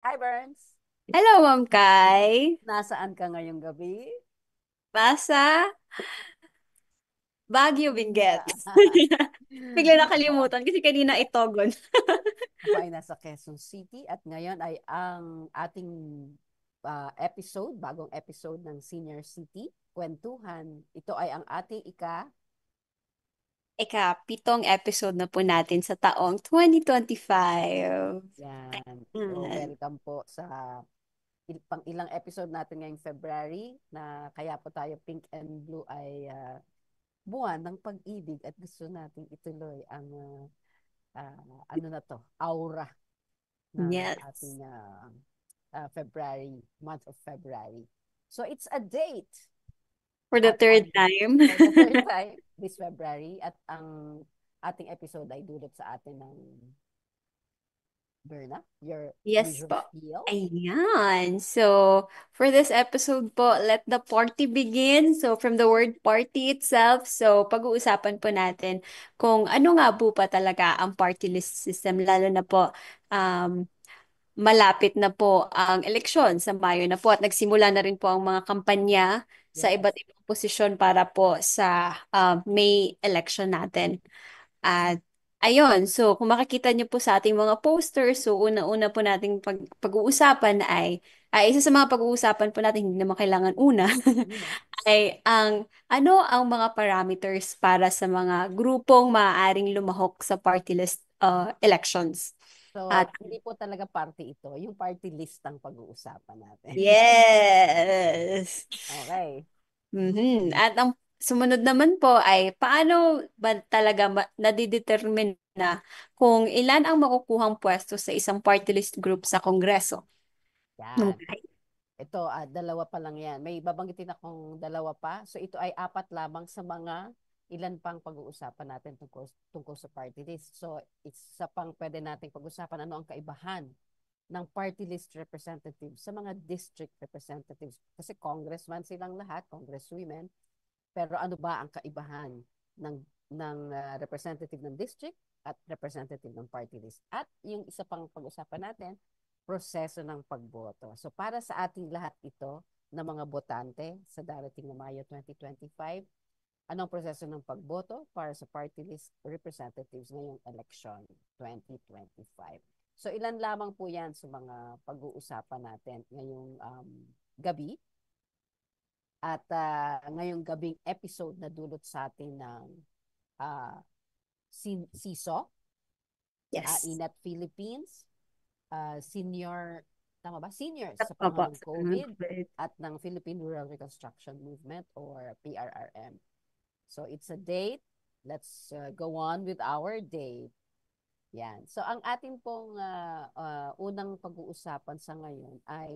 Hi, Burns. Hello, Ma'am Kai. Nasaan ka ngayong gabi? Nasa Baguio, Benguet. Bigla Ako, nakalimutan kasi kanina Itogon. ako ay nasa Quezon City at ngayon ay ang ating episode, bagong episode ng Senior City, Kwentuhan. Ito ay ang ating Pitong episode na po natin sa taong 2025. yan. So, Ayan. welcome po sa pang ilang episode natin ngayong February na kaya po tayo Pink and Blue ay buwan ng pag-ibig at gusto nating ituloy ang ano na to, aura ng Yes. ating February, month of February. So it's a date For the at third ang time. for the third time this February at ang ating episode ay dulot sa atin ng Berna, your Yes usual po. spiel. Ayan. So, for this episode po, let the party begin. So, from the word party itself, so pag-uusapan po natin kung ano nga po pa talaga ang party list system, lalo na po um, malapit na po ang eleksyon sa Mayo na po at nagsimula na rin po ang mga kampanya sa Yes. iba't ibang posisyon para po sa May election natin. At ayun, so kung makikita niyo po sa ating mga posters, so una-una po nating pag-uusapan ay isa sa mga pag-uusapan po natin, hindi naman kailangan una, Una. ay ano ang mga parameters para sa mga grupong maaaring lumahok sa party list elections. So, At hindi po talaga party ito. Yung party list ang pag-uusapan natin. yes. Okay. At ang sumunod naman po ay paano ba talaga nadidetermine na kung ilan ang makukuhang pwesto sa isang party list group sa Kongreso? Yan. Okay. Ito, dalawa pa lang yan. May babanggitin akong dalawa pa. So ito ay apat lamang sa mga ilan pang pag-uusapan natin tungkol sa party list. So isa pang pwede nating pag-usapan ano ang kaibahan ng party list representatives sa mga district representatives. Kasi congressman silang lahat, congresswomen. Pero ano ba ang kaibahan ng representative ng district at representative ng party list? At yung isa pang pag-usapan natin, proseso ng pagboto. So para sa ating lahat ito na mga botante sa darating na Mayo 2025, anong proseso ng pagboto para sa party list representatives ngayong election 2025? So ilan lamang po yan sa mga pag-uusapan natin ngayong gabi. At ngayong gabing episode na dulot sa atin ng uh, SISO, Yes. Inat Philippines, senior, tama ba? Seniors sa Opo. panahon ng COVID at ng Philippine Rural Reconstruction Movement or PRRM. So it's a date. Let's go on with our date. Yan. So ang ating pong unang pag-uusapan sa ngayon ay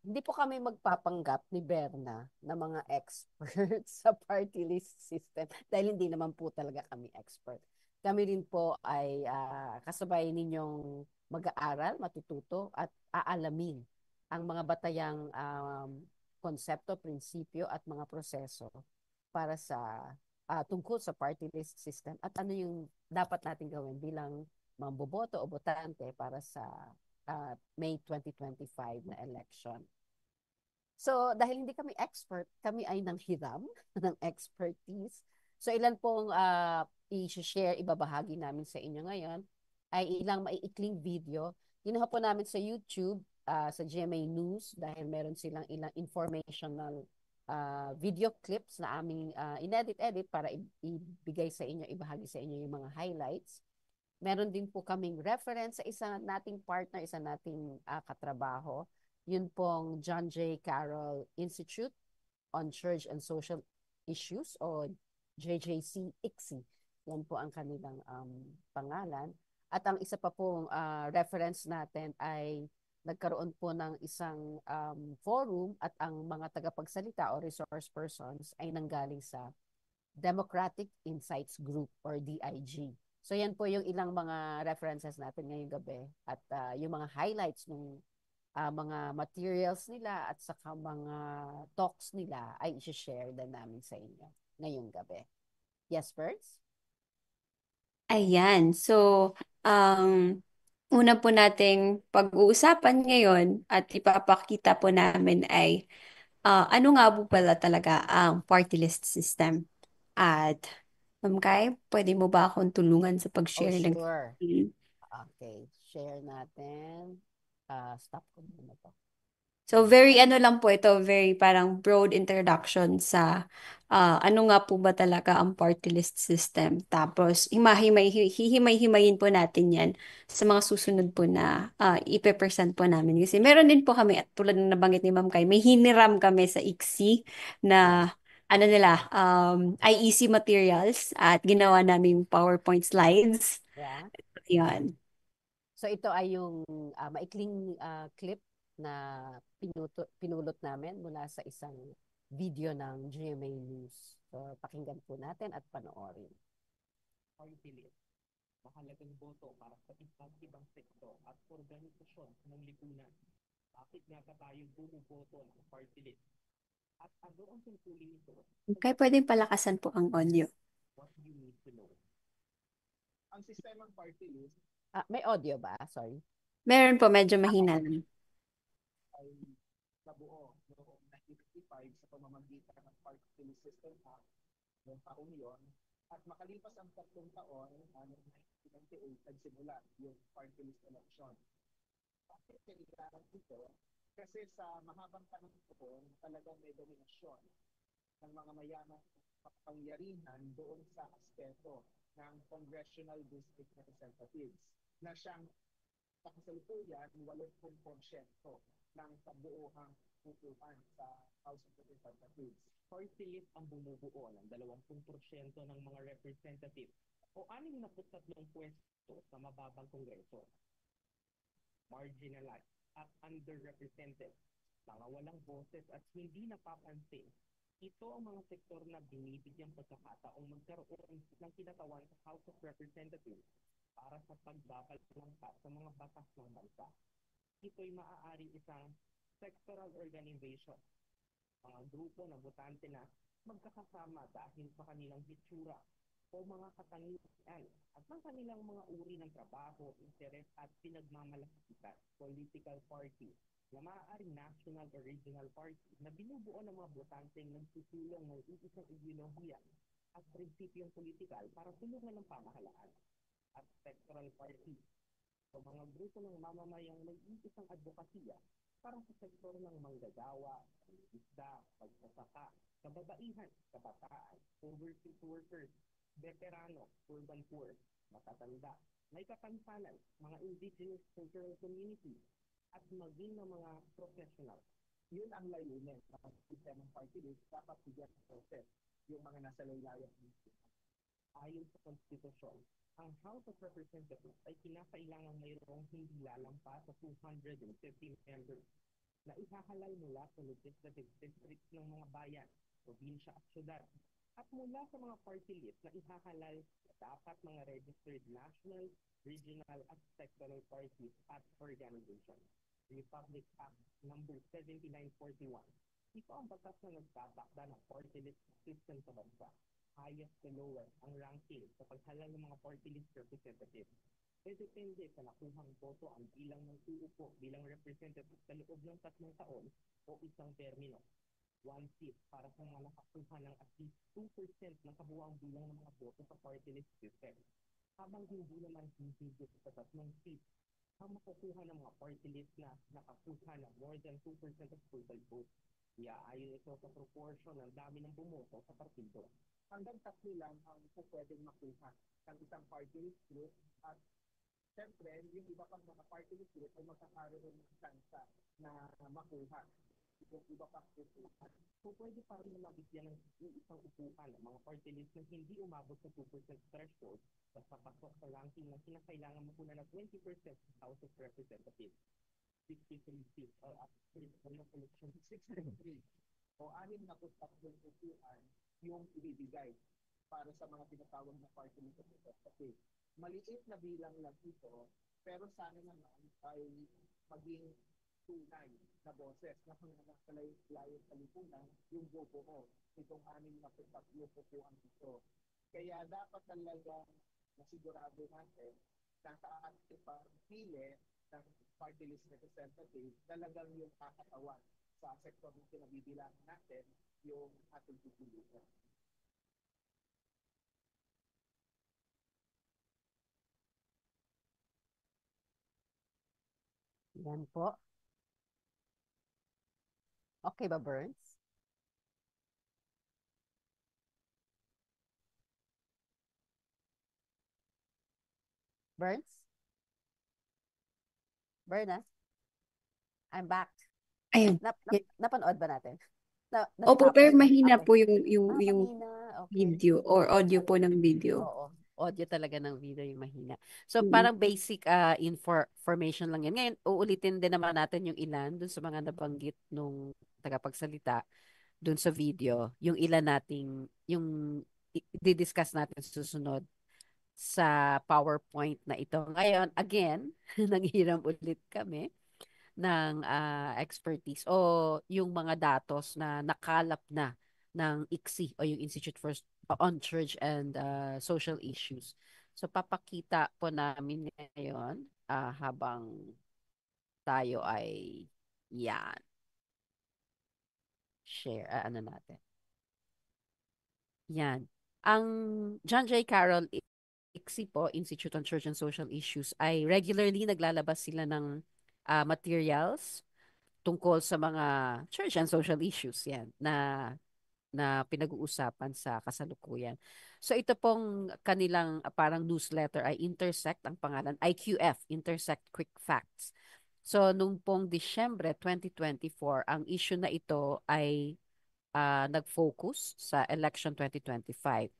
hindi po kami magpapanggap ni Berna na mga experts sa party list system dahil hindi naman po talaga kami expert. Kami rin po ay kasabay ninyong mag-aaral, matututo at aalamin ang mga batayang konsepto, prinsipyo at mga proseso para sa tungkol sa party list system at ano yung dapat natin gawin bilang mamboboto o botante para sa May 2025 na election. So, dahil hindi kami expert, kami ay nanghiram ng expertise. So, ilan pong i-share, ibabahagi namin sa inyo ngayon ay ilang maiikling video. Kinuha po namin sa YouTube, sa GMA News dahil meron silang ilang informational video clips na aming inedit-edit para ibigay sa inyo, ibahagi sa inyo yung mga highlights. Meron din po kaming reference sa isa nating partner, isa nating katrabaho. Yun pong John J. Carroll Institute on Church and Social Issues o JJC ICSI. Yan po ang kanilang pangalan. At ang isa pa pong reference natin ay nagkaroon po ng isang forum at ang mga tagapagsalita o resource persons ay nanggaling sa Democratic Insights Group or DIG. So yan po yung ilang mga references natin ngayong gabi at yung mga highlights ng mga materials nila at saka mga talks nila ay i-share din namin sa inyo ngayong gabi. Yes, Birds? Ayan. So, um, una po nating pag-uusapan ngayon at ipapakita po namin ay ano nga po pala talaga ang party list system. At Ma'am Kai, pwede mo ba akong tulungan sa Oh, pag-share ng sure. screen? Okay, share natin. Stop ko muna to. So very ano lang po ito, very parang broad introduction sa ano nga po ba talaga ang party list system. Tapos hihimay-himayin po natin yan sa mga susunod po na ipe-present po namin. Kasi meron din po kami at tulad ng nabanggit ni Ma'am Kay, may hiniram kami sa ICSI Yeah, na ano nila, IEC materials at ginawa namin PowerPoint slides. yeah. Yan. So ito ay yung maikling clip na pinulot namin mula sa isang video ng GMA News. So pakinggan po natin at panoorin. Party list. Mahalagang boto para sa iba't ibang sektor at organisasyon ng lipunan. Bakit nga ba tayo bumuboto ng party list? At ano ang tungkulin nito? Okay, pwedeng palakasan po ang audio. What you need to know. Ang sistemang party list. May audio ba? Sorry. Meron po, medyo mahina lang. Ay nabuo noong 1955 sa pamamagitan ng Party List System Act noong taong yon. At makalipas ang 3 taon, noong 1998, nagsimula yung Party List election. Bakit kailangan ito? Kasi sa mahabang panahon po, talagang may dominasyon ng mga mayamang kapangyarihan doon sa aspeto ng Congressional District Representatives na siyang sa kasalukuyan 80% ng kabuuang upuan sa House of Representatives. Party list ang bumubuo ng 20% ng mga representative o 63 pwesto sa mababang kongreso. Marginalized at underrepresented, mga walang boses at hindi napapansin. Ito ang mga sektor na binibigyang pagkakataong magkaroon ng kinatawan sa House of Representatives para sa pagbabalangka sa mga batas ng bansa. Ito'y maaaring isang sectoral organization, mga grupo ng botante na magkakasama dahil sa kanilang hitsura o mga katangian at ng kanilang mga uri ng trabaho, interes at pinagmamalakasan. Political party na maaaring national or regional party na binubuo ng mga botanteng nagsusulong ng isang ideolohiya at prinsipyong politikal para tulungan ng pamahalaan. At sectoral party o mga grupo ng mamamayang may isang advokasya para sa sektor ng manggagawa, isda, pagsasaka, kababaihan, kabataan, overseas workers, veterano, urban poor, matatanda, may kapansanan, mga indigenous cultural community, at maging ng mga professional. Yun ang layunin ng sistemang party list, dapat bigyan ng process yung mga nasa laylayan ng ayon sa konstitusyon, ang House of Representatives ay kinakailangang mayroong hindi lalampas sa 250 members na ihahalal mula sa legislative districts ng mga bayan, probinsya at syudad, at mula sa mga party list na ihahalal dapat mga registered national, regional at sectoral parties at organizations. Republic Act number 7941. Ito ang batas na nagtatakda ng party list system sa bansa. Highest to lowest ang ranking sa paghalal ng mga party list representatives. Depende sa nakuhang boto ang bilang ng uupo bilang representative sa loob ng 3 taon o isang termino. 1 seat para sa mga nakakuha ng at least 2% ng kabuuang bilang ng mga boto sa party list system. Habang hindi naman hihigit sa 3 seats ang makukuha ng mga party list na nakakuha ng more than 2% of total vote. Iaayon ito sa proportion ng dami ng bumoto sa partido. Hanggang 3 lang ang pwedeng makuha ng isang party list group at siyempre, yung iba pang mga party list group ay magkakaroon ng kansa na makuha. Yung iba pang upuan. So, pwede pa rin mabigyan ng isang upuan ng mga party list na hindi umabot sa 2% threshold basta pasok sa ranking na kinakailangan makuha ng 20% sa House of Representatives. 63 seats or up to election 63 o 63 upuan yung ibibigay para sa mga tinatawag na party list representatives. Maliit na bilang lang ito, pero sana naman ay maging tunay na boses na kung nasa sa lipunan yung bubuo itong 63 upuan ito. Kaya dapat talaga nasigurado natin Yan po. Okay ba, Burns? Burns? Burns, I'm back. Ayun. Napanood ba natin? Opo, pero Natapos na? mahina Okay. po yung Mahina. Okay. video or audio po ng video. Oo. Audio talaga ng video yung mahina. So, Mm. parang basic information lang yan. Ngayon, uulitin din naman natin yung ilan dun sa mga nabanggit nung tagapagsalita dun sa video. Yung ilan nating, yung i-discuss natin sa susunod sa PowerPoint na ito. Ngayon, again, nanghiram ulit kami ng expertise o yung mga datos na nakalap na ng ICSI o yung Institute for on Church and Social Issues. So papakita po namin ngayon habang tayo ay yan, share, ano natin. Yan. Ang John J. Carroll ICSI po, Institute on Church and Social Issues, ay regularly naglalabas sila ng materials tungkol sa mga church and social issues yan na pinag-uusapan sa kasalukuyan. So ito pong kanilang parang newsletter ay Intersect ang pangalan, IQF, Intersect Quick Facts. So nung pong Disyembre 2024, ang issue na ito ay nag-focus sa election 2025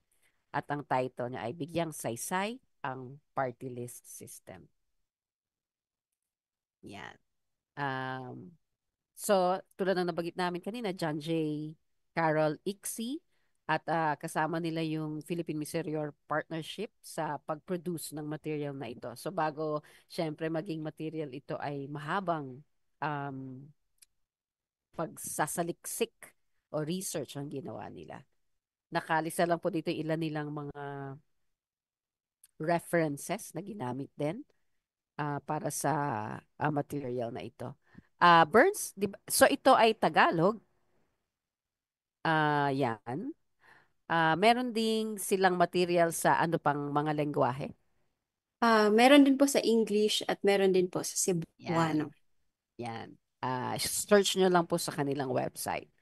at ang title niya ay Bigyang Saysay ang Party List System. Yan. Um, So, tulad ng nabanggit namin kanina, John J. Carroll ICSI at kasama nila yung Philippine Miserior Partnership sa pag-produce ng material na ito. So, bago syempre maging material ito ay mahabang um, pagsasaliksik o research ang ginawa nila. Nakalisa lang po dito ilan nilang mga references na ginamit din para sa material na ito. Burns, so ito ay Tagalog. Yan. Meron ding silang material sa ano pang mga lengguwahe. Meron din po sa English at meron din po sa Yan. Cebuano. Yan. Search nyo lang po sa kanilang website.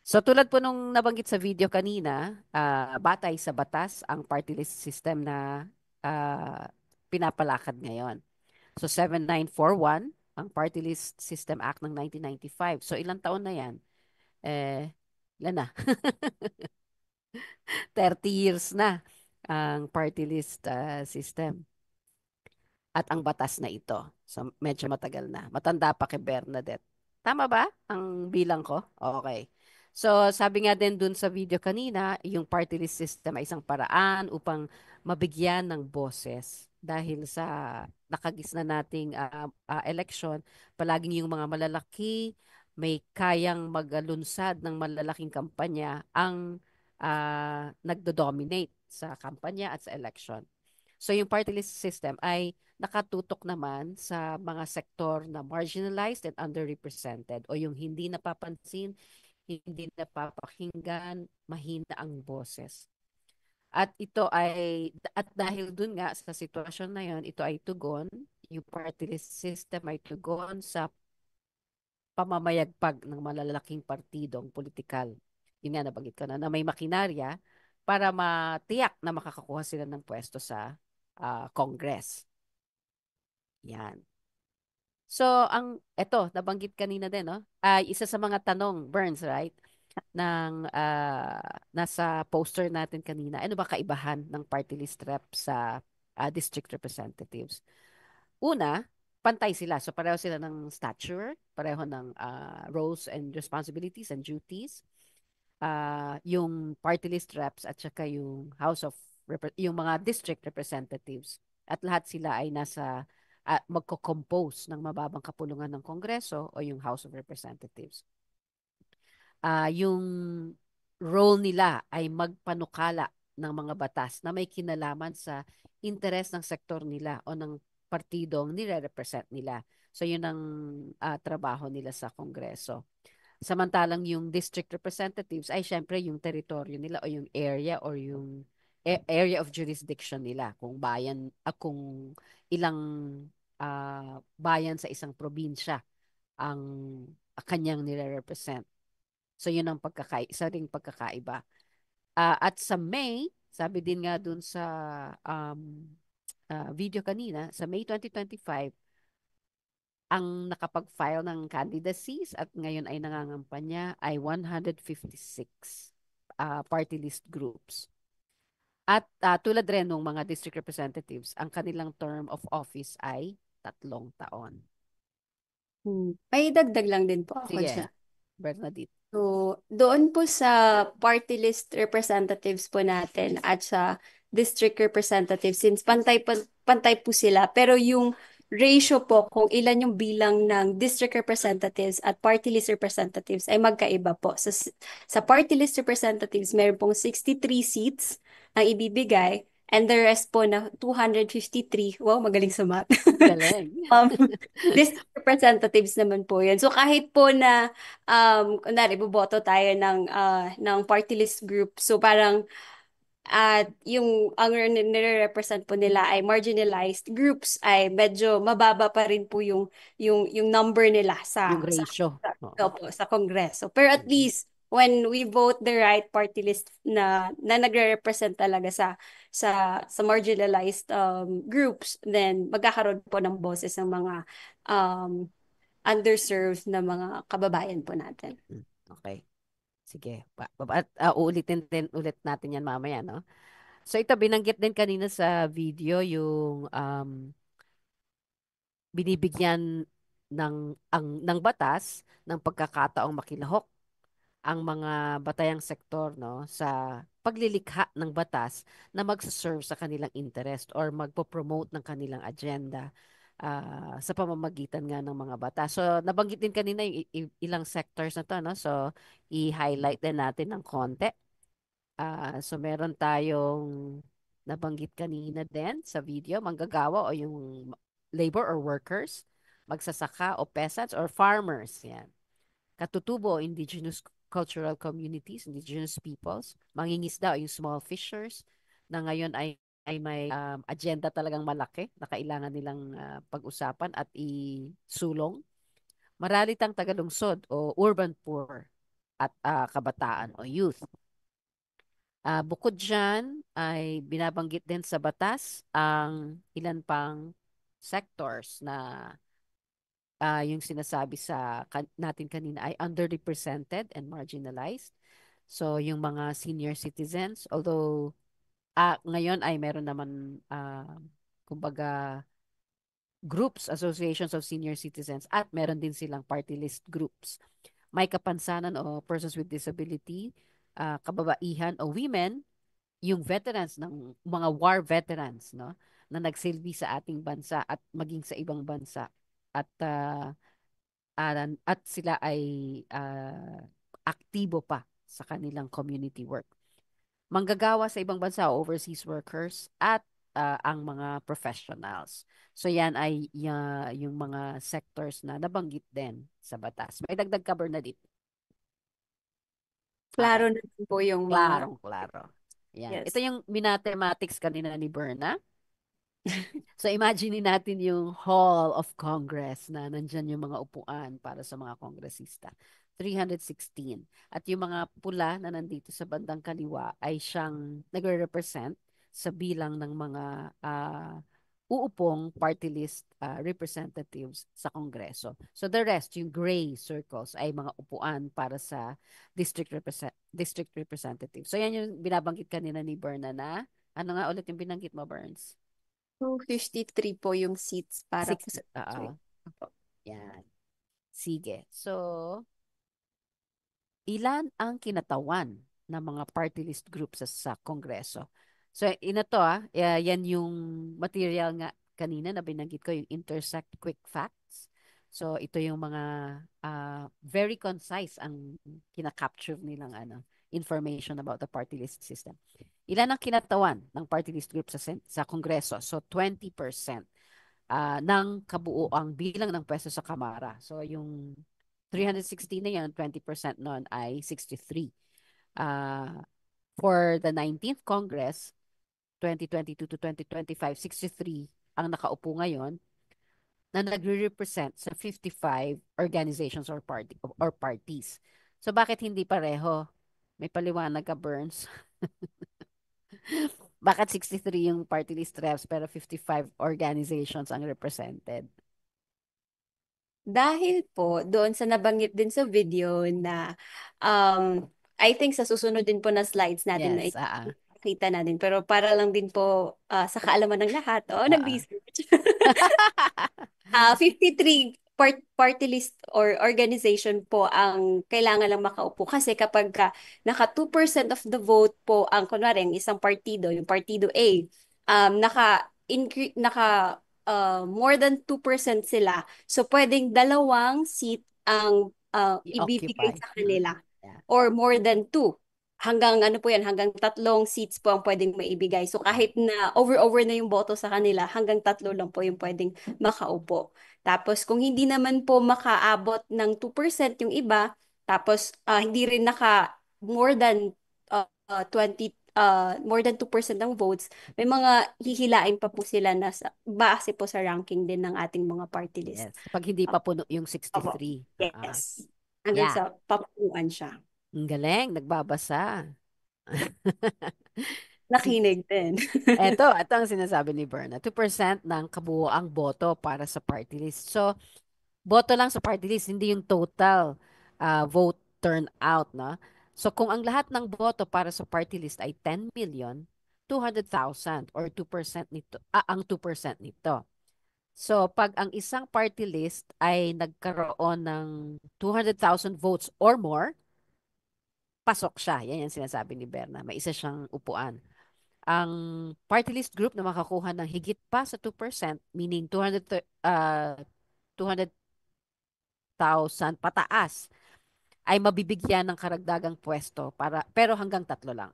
So tulad po nung nabanggit sa video kanina, batay sa batas ang party list system na pinapalakad ngayon. So 7941, ang Party List System Act ng 1995. So ilang taon na yan? Ilan na? 30 years na ang party list system at ang batas na ito. So medyo matagal na. Matanda pa kay Bernadette. Tama ba ang bilang ko? Okay. So sabi nga din dun sa video kanina, yung party list system ay isang paraan upang mabigyan ng boses dahil sa nakagisna nating election, palaging yung mga malalaki may kayang magalunsad ng malalaking kampanya ang nagdo-dominate sa kampanya at sa election. So yung party list system ay nakatutok naman sa mga sektor na marginalized and underrepresented o yung hindi napapansin, hindi napapakinggan, mahina ang boses. At ito ay, at dahil dun nga sa sitwasyon na yon, ito ay tugon, yung party list system ay tugon sa pamamayagpag ng malalaking partidong politikal. Yun nga, nabanggit ko na may makinarya para matiyak na makakakuha sila ng pwesto sa Congress. Yan. So, eto, nabanggit kanina din, no? Ay, isa sa mga tanong, Burns, right? Nasa poster natin kanina. Ano ba kaibahan ng party list rep sa district representatives? Una, pantay sila. So, pareho sila ng stature, pareho ng roles and responsibilities and duties. Yung party list reps at saka yung yung mga district representatives. At lahat sila ay magko-compose ng mababang kapulungan ng Kongreso o yung House of Representatives. Yung role nila ay magpanukala ng mga batas na may kinalaman sa interes ng sektor nila o ng partidong nire-represent nila. So yun ang trabaho nila sa Kongreso. Samantalang yung district representatives ay syempre yung teritoryo nila o yung area or yung area of jurisdiction nila. Kung ilang bayan sa isang probinsya ang kanyang nire-represent. So yun ang isa ring pagkakaiba. At sa May, sabi din nga dun sa video kanina, sa May 2025, ang nakapag-file ng candidacies at ngayon ay nangangampanya ay 156 party list groups. At tulad rin ng mga district representatives, ang kanilang term of office ay 3 taon. May dagdag lang din po ako Sige, dyan. Bernadette. So, doon po sa party list representatives po natin at sa district representatives, since pantay po sila, pero yung ratio po kung ilan yung bilang ng district representatives at party list representatives ay magkaiba po. Sa party list representatives, meron pong 63 seats ang ibibigay and the rest po na 253. Wow, magaling sa math. Galing. um, District representatives naman po yun. So kahit po na kunwari, boboto tayo ng party list group. So parang at yung ang nire-represent po nila ay marginalized groups ay medyo mababa pa rin po yung number nila Yung ratio. Oo. sa Kongreso. Pero at Mhm. least when we vote the right party list na nagre-represent talaga sa marginalized groups, then magkakaroon po ng boses ng mga um, underserved na mga kababayan po natin. Okay. Sige. At uulitin din ulit natin yan mamaya, no? So ito, binanggit din kanina sa video yung binibigyan ng batas ng pagkakataong makilahok ang mga batayang sektor, no, sa paglilikha ng batas na magsaserve sa kanilang interest or magpo-promote ng kanilang agenda sa pamamagitan nga ng mga batas. So nabanggit din kanina yung ilang sectors na to, no? So i-highlight din natin ng konti. So meron tayong nabanggit kanina din sa video, manggagawa o yung labor or workers, magsasaka o peasants or farmers. Yan. Katutubo, indigenous cultural communities, indigenous peoples, mangingisda o yung small fishers na ngayon ay may agenda talagang malaki na kailangan nilang pag-usapan at isulong. Maralitang tagalungsod o urban poor at kabataan o youth. Bukod dyan, ay binabanggit din sa batas ang ilan pang sectors na yung sinasabi natin kanina ay underrepresented and marginalized. So, yung mga senior citizens, although ngayon ay meron naman, kumbaga, groups, associations of senior citizens at meron din silang party list groups. May kapansanan o persons with disability, kababaihan o women, yung veterans ng mga war veterans, no, na nagsilbi sa ating bansa at maging sa ibang bansa at sila ay aktibo pa sa kanilang community work. Manggagawa sa ibang bansa, overseas workers at ang mga professionals. So yan ay yung mga sectors na nabanggit din sa batas. May dagdag ka, Bernadette? Klaro Okay. na po yung mga, Klarong klaro. Yan. Ito yes. yung mathematics kanina ni Berna. So imagine natin yung Hall of Congress na nandyan yung mga upuan para sa mga kongresista. 316. At yung mga pula na nandito sa bandang kaliwa ay siyang nagre-represent sa bilang ng mga uupong party list representatives sa Kongreso. So the rest, yung gray circles, ay mga upuan para sa district representative. So yan yung binabanggit kanina ni Berna na, ano nga ulit yung binanggit mo, Burns? 253 po yung seats para po Six. sa district. Opo. Yan. Sige. So, ilan ang kinatawan ng mga party list groups sa Kongreso? So, ina to yan yung material nga kanina na binanggit ko, yung Intersect Quick Facts. So, ito yung mga very concise ang kinakapture nilang information about the party list system. Ilan ang kinatawan ng party list group sa Kongreso? So, 20% ng kabuuang bilang ng pwesto sa Kamara. So, yung 360 na yun, 20% nun ay 63. Uh, for the 19th Congress, 2022 to 2025, 63 ang nakaupo ngayon na nagre-represent sa 55 organizations or parties. So bakit hindi pareho? May paliwanag ka, Burns. Bakit 63 yung party list reps pero 55 organizations ang represented? Dahil po doon sa nabanggit din sa video na um, I think sa susunod din po na slides natin na Yes, kita natin. Pero para lang din po sa kaalaman ng lahat, ah. nag-research. 53 party list or organization po ang kailangan lang makaupo kasi kapag naka 2% of the vote po ang kunwari ang isang partido, yung partido A, more than 2% sila. So pwedeng dalawang seat ang ibibigay I-occupy. sa kanila Yeah. or more than two. Hanggang ano po yan, hanggang 3 seats po ang pwedeng maibigay. So kahit na over na yung boto sa kanila, hanggang 3 lang po yung pwedeng makaupo. Tapos kung hindi naman po makaabot ng 2% yung iba, tapos hindi rin more than 2% ng votes, may mga hihilain pa po sila na base po sa ranking din ng ating mga party list. Yes. Pag hindi Uh, pa puno yung Opo. 63. Yes. Hanggang Yeah. sa papunuan siya. Ang galing, nagbabasa. Nakinig din. Ito ang sinasabi ni Berna. 2% ng kabuoang boto para sa party list. So, boto lang sa party list, hindi yung total vote turnout, no? So, kung ang lahat ng boto para sa party list ay 10,200,000 or 2% nito, ang 2% nito. So, pag ang isang party list ay nagkaroon ng 200,000 votes or more, pasok siya. Yan yung sinasabi ni Berna. May isa siyang upuan. Ang party list group na makakuha ng higit pa sa 2%, meaning 200,000 pataas, ay mabibigyan ng karagdagang pwesto pero hanggang 3 lang.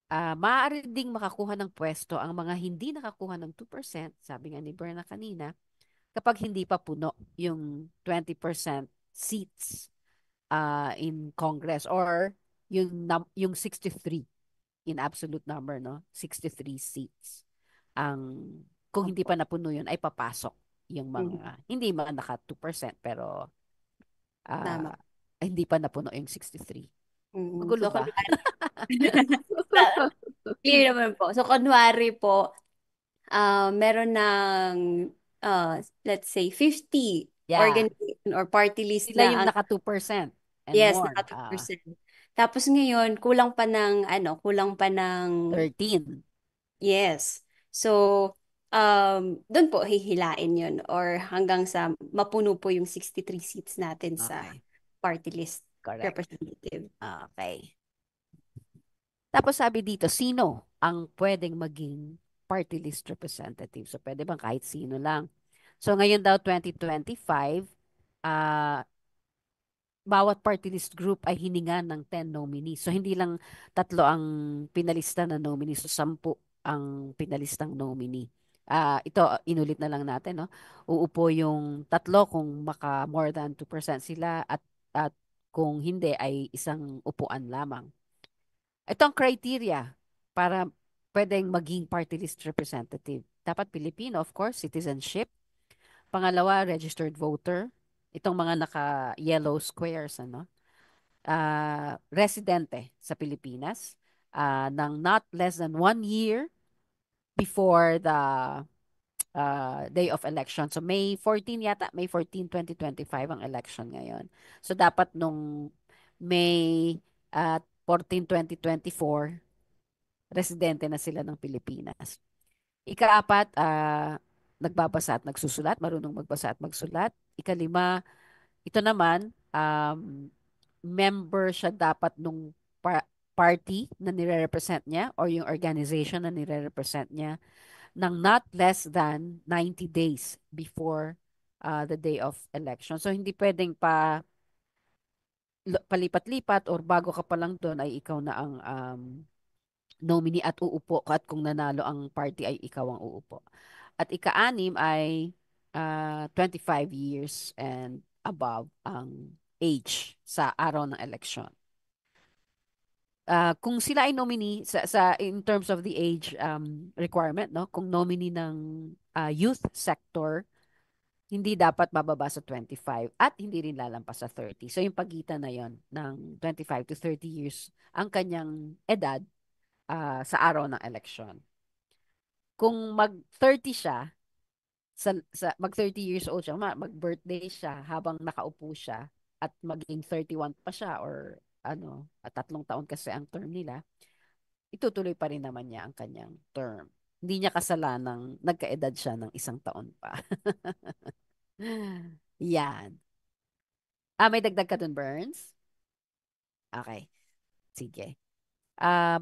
Maaari ding makakuha ng pwesto ang mga hindi nakakuha ng 2%, sabi nga ni Berna kanina, kapag hindi pa puno yung 20% seats in Congress or yung 63 in absolute number, no? 63 seats. Ang kung hindi pa Opo. napuno yun ay papasok yung Mhm. mga hindi man naka 2% pero Tama. ah, hindi pa napuno yung 63. Magulo So, ba? clear naman po. So, kunwari po, meron ng, let's say, 50 Yeah. organization or party list Sila yung na ang, naka 2% and yes, more. naka 2%. Tapos ngayon, kulang pa ng, 13. yes. So, doon po hihilain yun or hanggang sa mapuno po yung 63 seats natin sa Okay. party list Correct. representative. Okay. Tapos sabi dito, sino ang pwedeng maging party list representative? So, pwede bang kahit sino lang? So, ngayon daw 2025, ah bawat party list group ay hiningan ng 10 nominees. So, hindi lang 3 ang pinalista na nominees. So, 10 ang pinalistang nominee. Ito, inulit na lang natin, no? Uupo yung 3 kung maka more than 2% sila at kung hindi ay isang upuan lamang. Ito ang criteria para pwedeng maging party list representative. Dapat Pilipino, of course, citizenship. Pangalawa, registered voter. Itong mga naka-yellow squares, ano? Residente sa Pilipinas ng not less than 1 year before the day of election. So May 14 yata, May 14, 2025 ang election ngayon. So dapat nung May 14, 2024, residente na sila ng Pilipinas. Ikaapat, nagbabasa at nagsusulat, marunong magbasa at magsulat. Ikalima, ito naman, member siya dapat nung party na nire-represent niya or yung organization na nire-represent niya ng not less than 90 days before the day of election. So, hindi pwedeng pa palipat-lipat or bago ka pa lang doon ay ikaw na ang nominee at uupo at kung nanalo ang party ay ikaw ang uupo. At ika-anim ay 25 years and above ang age sa araw ng election. Kung sila ay nominee sa in terms of the age requirement, no, kung nominee ng youth sector, hindi dapat bababa sa 25 at hindi rin lalampas sa 30. So yung pagitan na yon ng 25 to 30 years ang kanyang edad sa araw ng election. Kung mag-30 siya, mag-30 years old siya, mag-birthday siya habang nakaupo siya at maging 31 pa siya or ano, 3 taon kasi ang term nila, itutuloy pa rin naman niya ang kanyang term. Hindi niya kasalanang nagkaedad siya ng 1 taon pa. Yan. May dagdag ka dun, Burns? Okay, sige.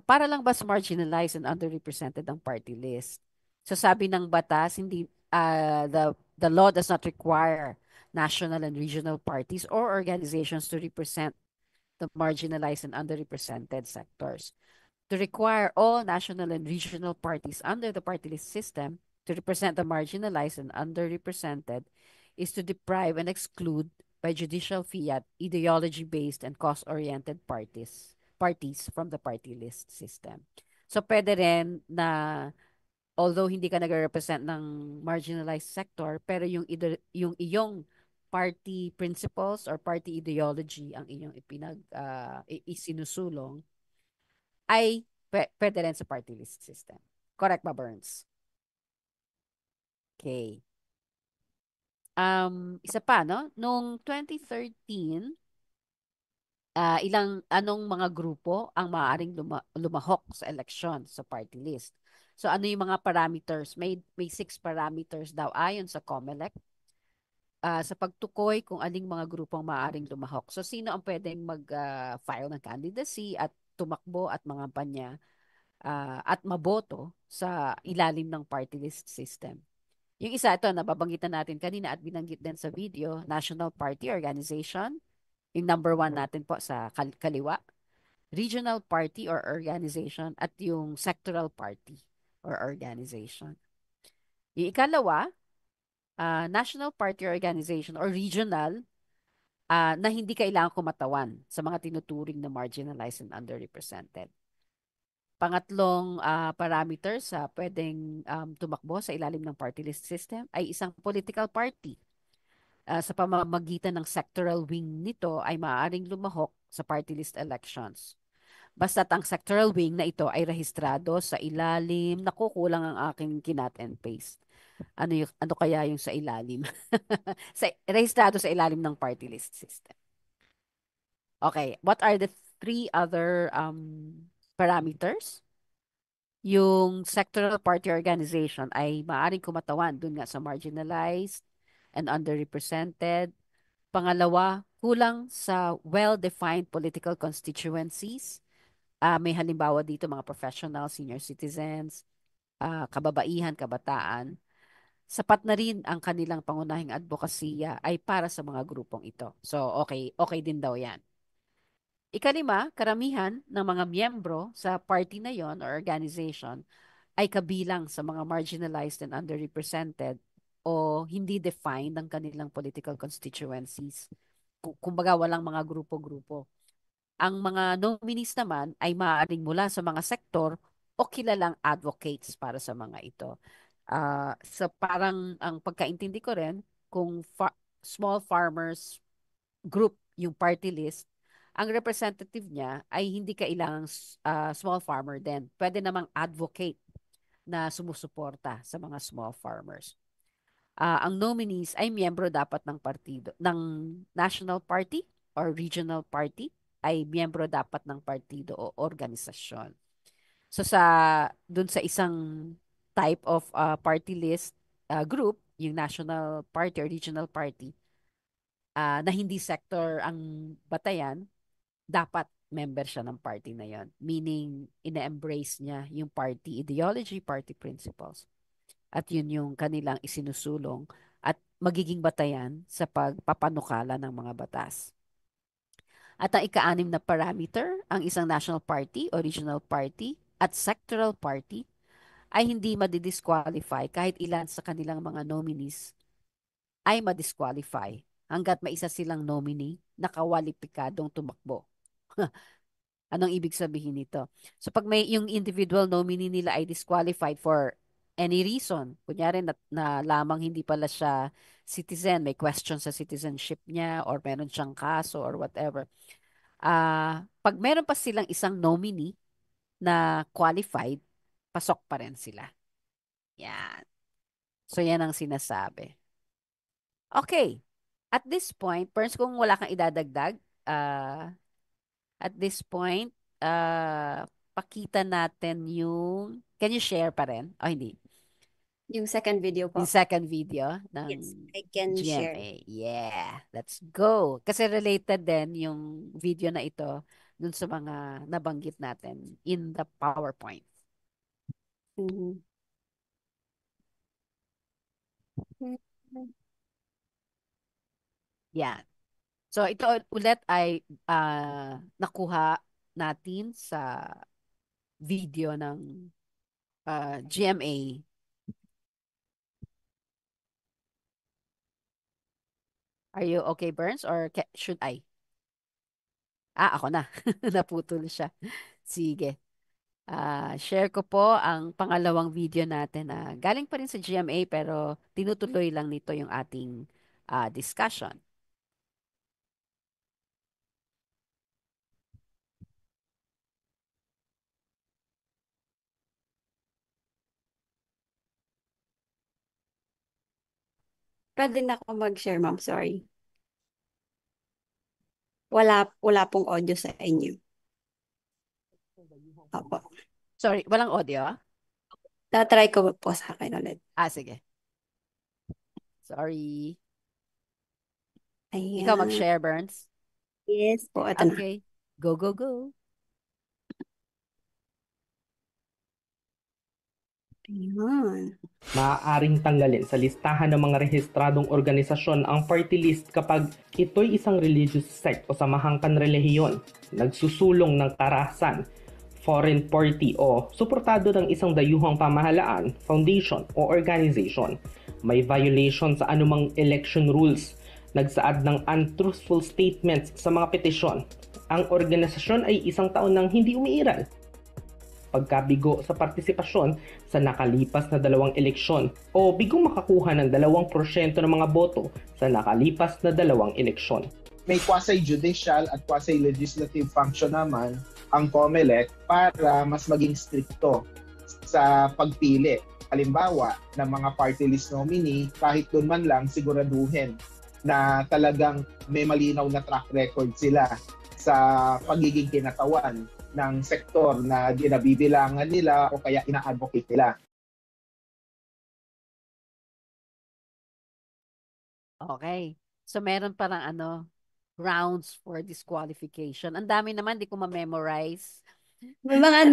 Para lang ba sa marginalized and underrepresented ang party list? So sabi ng batas, hindi the law does not require national and regional parties or organizations to represent the marginalized and underrepresented sectors. To require all national and regional parties under the party list system to represent the marginalized and underrepresented is to deprive and exclude by judicial fiat ideology-based and cost-oriented parties from the party list system. So pwede rin na although hindi ka nag-represent ng marginalized sector, pero yung iyong party principles or party ideology ang inyong isinusulong ay pwede rin sa party list system. Correct ba, Burns? Okay. Isa pa, no? Noong 2013, anong mga grupo ang maaaring lumahok sa election sa party list? So ano yung mga parameters? May 6 parameters daw ayon sa COMELEC sa pagtukoy kung aling mga grupong maaaring lumahok. So sino ang pwedeng mag-file ng candidacy at tumakbo at mga panya at maboto sa ilalim ng party list system. Yung isa, ito, nababanggitan natin kanina at binanggit din sa video, National Party Organization. Yung number 1 natin po sa kaliwa. Regional Party or Organization at yung Sectoral Party or Organization. Yung ikalawa, National Party Organization or Regional na hindi kailangan kumatawan sa mga tinuturing na marginalized and underrepresented. Pangatlong parameter sa pwedeng tumakbo sa ilalim ng party list system ay isang political party. Sa pamamagitan ng sectoral wing nito ay maaaring lumahok sa party list elections. Basta't ang sectoral wing na ito ay rehistrado sa ilalim, nakukulang ang aking kinat and paste. Ano kaya yung sa ilalim? Rehistrado sa ilalim ng party list system. Okay, what are the 3 other parameters? Yung sectoral party organization ay maaaring kumatawan dun nga sa marginalized and underrepresented. Pangalawa, kulang sa well-defined political constituencies. May halimbawa dito mga professional, senior citizens, kababaihan, kabataan. Sapat na rin ang kanilang pangunahing advokasya ay para sa mga grupong ito. So, okay din daw yan. Ikalima, karamihan ng mga miyembro sa party na yon or organization ay kabilang sa mga marginalized and underrepresented o hindi defined ang kanilang political constituencies. Kumbaga, walang mga grupo-grupo. Ang mga nominees naman ay maaaring mula sa mga sektor o kilalang advocates para sa mga ito. So parang ang pagkaintindi ko rin, kung small farmers group yung party list, ang representative niya ay hindi kailangang small farmer din. Pwede namang advocate na sumusuporta sa mga small farmers. Ang nominees ay miyembro dapat ng partido, ng national party or regional party, ay miyembro dapat ng partido o organisasyon. So dun sa isang type of party list group, yung national party or regional party, na hindi sector ang batayan, dapat member siya ng party na yon. Meaning, ina-embrace niya yung party ideology, party principles. At yun yung kanilang isinusulong at magiging batayan sa pagpapanukala ng mga batas. At ang ika-anim na parameter, ang isang national party o regional party at sectoral party ay hindi madidisqualify kahit ilan sa kanilang mga nominees ay madisqualify hanggat may isa silang nominee na kawalipikadong tumakbo. Anong ibig sabihin nito? So pag may yung individual nominee nila ay disqualified for any reason, kunyari na lamang hindi pala siya citizen, may question sa citizenship niya or meron siyang kaso or whatever. Pag meron pa silang isang nominee na qualified, pasok pa rin sila. Yan. So yan ang sinasabi. Okay. At this point, Perns, kung wala kang idadagdag, at this point, pakita natin yung, can you share pa rin? O hindi? Yung second video Yung po. second video ng Yes, I can share. GMA. Yeah, let's go. Kasi related din yung video na ito dun sa mga nabanggit natin in the PowerPoint. Mhm. Yan. So ito ulit ay nakuha natin sa video ng GMA. Are you okay, Burns? Or should I? Ako na. Naputol siya. Sige. Share ko po ang pangalawang video natin na galing pa rin sa GMA pero tinutuloy lang nito yung ating discussion. Pwede na ako mag-share, ma'am. Sorry. Wala pong audio sa inyo. Opo. Sorry, walang audio? Tatry ko po sa akin ulit. Sige. Sorry. Ikaw Ayan. mag-share, Burns. Yes po, ito na. Okay. Go, go, go. Ayan. Maaaring tanggalin sa listahan ng mga rehistradong organisasyon ang party list kapag ito'y isang religious sect o samahang panrelihiyon, nagsusulong ng karahasan, foreign party o suportado ng isang dayuhang pamahalaan, foundation o organization, may violation sa anumang election rules, nagsaad ng untruthful statements sa mga petisyon, ang organisasyon ay isang taon nang hindi umiiral, pagkabigo sa partisipasyon sa nakalipas na 2 eleksyon o bigong makakuha ng 2% ng mga boto sa nakalipas na 2 eleksyon. May quasi-judicial at quasi-legislative function naman ang COMELEC para mas maging stricto sa pagpili. Halimbawa, ng mga party list nominee, kahit doon man lang siguraduhin na talagang may malinaw na track record sila sa pagiging kinatawan ng sektor na ginabibilangan nila o kaya ina-advocate nila. Okay. So meron parang grounds for disqualification. Ang dami naman, di ko ma-memorize. May mga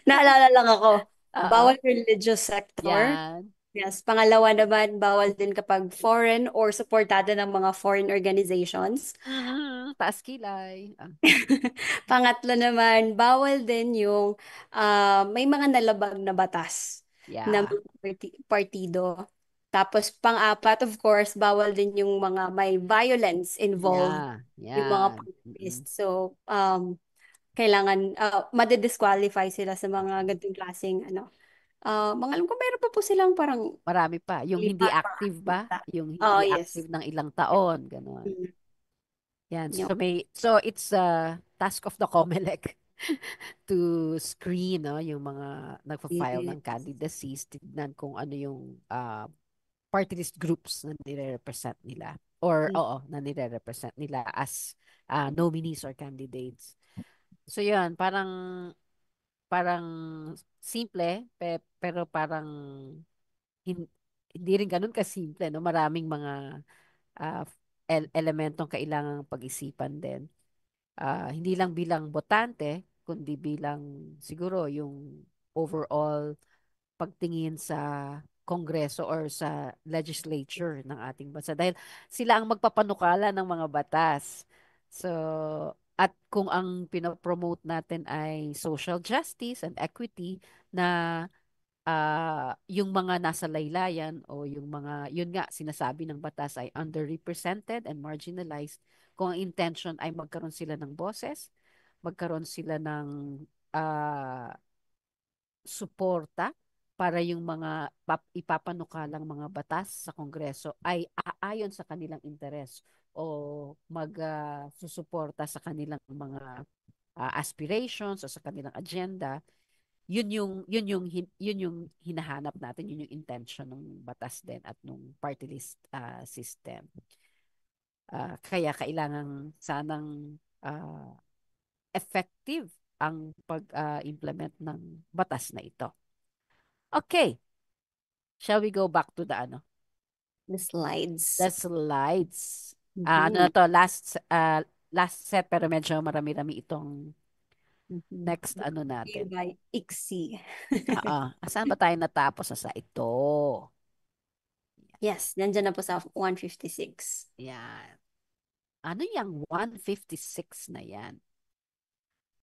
naalala lang ako. Oo. Bawal religious sector. Yan. Yes. Pangalawa naman, bawal din kapag foreign or supportado ng mga foreign organizations. Taas kilay. Pangatlo naman, bawal din yung may mga nalabag na batas na Yeah. mga partido. Tapos pang-apat, of course, bawal din yung mga may violence involved, Yeah. yung mga Yan. parties. So, kailangan, madidisqualify sila sa mga ganitong klaseng, mga alam ko, meron pa po silang parang Marami pa. Yung hindi lipat pa. active ba? Yung Oh, hindi yes. active ng ilang taon. Ganon. Mm, Yan. yun. So it's a task of the COMELEC to screen yung mga nagpa-file ng Yes. candidacies, tignan kung ano yung party list groups na nire-represent nila or na nire-represent nila as nominees or candidates. So yun, parang simple pero parang hin- hindi rin ganun kasimple, no? Maraming mga ah, elementong kailangang pag-isipan din. Hindi lang bilang botante, kundi bilang siguro yung overall pagtingin sa Kongreso or sa legislature ng ating bansa. Dahil sila ang magpapanukala ng mga batas. So, at kung ang pinopromote natin ay social justice and equity na yung mga nasa laylayan o yung mga, yun nga, sinasabi ng batas ay underrepresented and marginalized, kung ang intention ay magkaroon sila ng boses, magkaroon sila ng ah, suporta para yung mga ipapanukalang mga batas sa Kongreso ay aayon sa kanilang interes o susuporta sa kanilang mga aspirations o sa kanilang agenda. Yun yung hinahanap natin, yun yung intention ng batas din at ng party list system. Kaya kailangan sanang effective ang pag-implement ng batas na ito. Okay, shall we go back to The slides. the slides? Ano na Mhm. to, last set pero medyo marami-rami itong Mhm. next ano natin. By ICSI. Saan ba tayo natapos sa ito? Yes, nandiyan na po sa 156. Yan. Ano yung 156 na yan?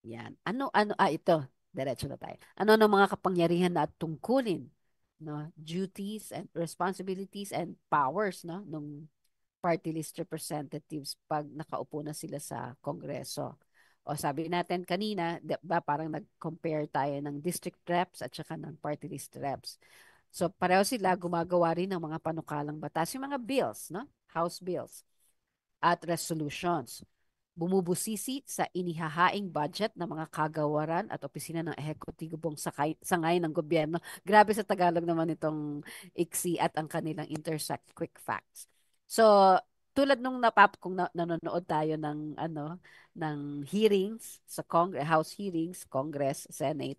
Yan. Ito. Diretso na tayo. Ano ng mga kapangyarihan na tungkulin, no? Duties and responsibilities and powers, no? Nung party list representatives pag nakaupo na sila sa Kongreso. O sabi natin kanina, di ba, parang nag-compare tayo ng district reps at saka ng party list reps. So pareho sila gumagawa rin ng mga panukalang batas, yung mga bills, no? House bills at resolutions. Bumubusisi sa inihahaing budget ng mga kagawaran at opisina ng ehekutibong sangay ng gobyerno. Grabe sa Tagalog naman itong ICSI at ang kanilang intersect quick facts. So, tulad nung kung nanonood tayo ng ng hearings sa House hearings, Congress, Senate,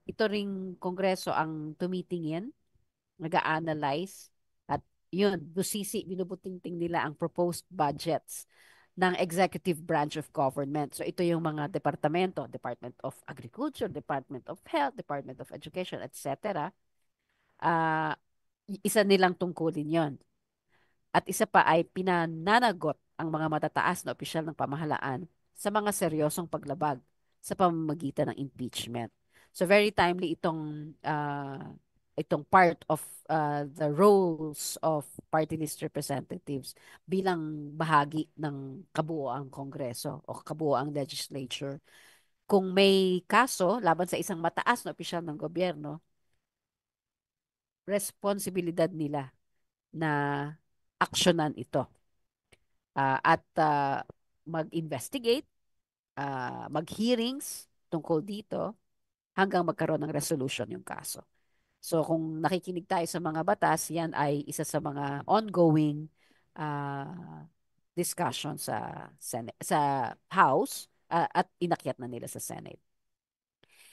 ito ring Kongreso ang tumitingin, nag-a-analyze, at yun, binubutingting nila ang proposed budgets ng executive branch of government. So ito yung mga departamento, Department of Agriculture, Department of Health, Department of Education, etc. Ah, isa nilang tungkulin yon. At isa pa ay pinananagot ang mga matataas na opisyal ng pamahalaan sa mga seryosong paglabag sa pamamagitan ng impeachment. So very timely itong part of the roles of party list representatives bilang bahagi ng kabuoang Kongreso o kabuoang legislature. Kung may kaso laban sa isang mataas na opisyal ng gobyerno, responsibilidad nila na aksyonan ito at mag-investigate, mag-hearings tungkol dito hanggang magkaroon ng resolution yung kaso. So kung nakikinig tayo sa mga batas, yan ay isa sa mga ongoing discussion sa House at inakyat na nila sa Senate.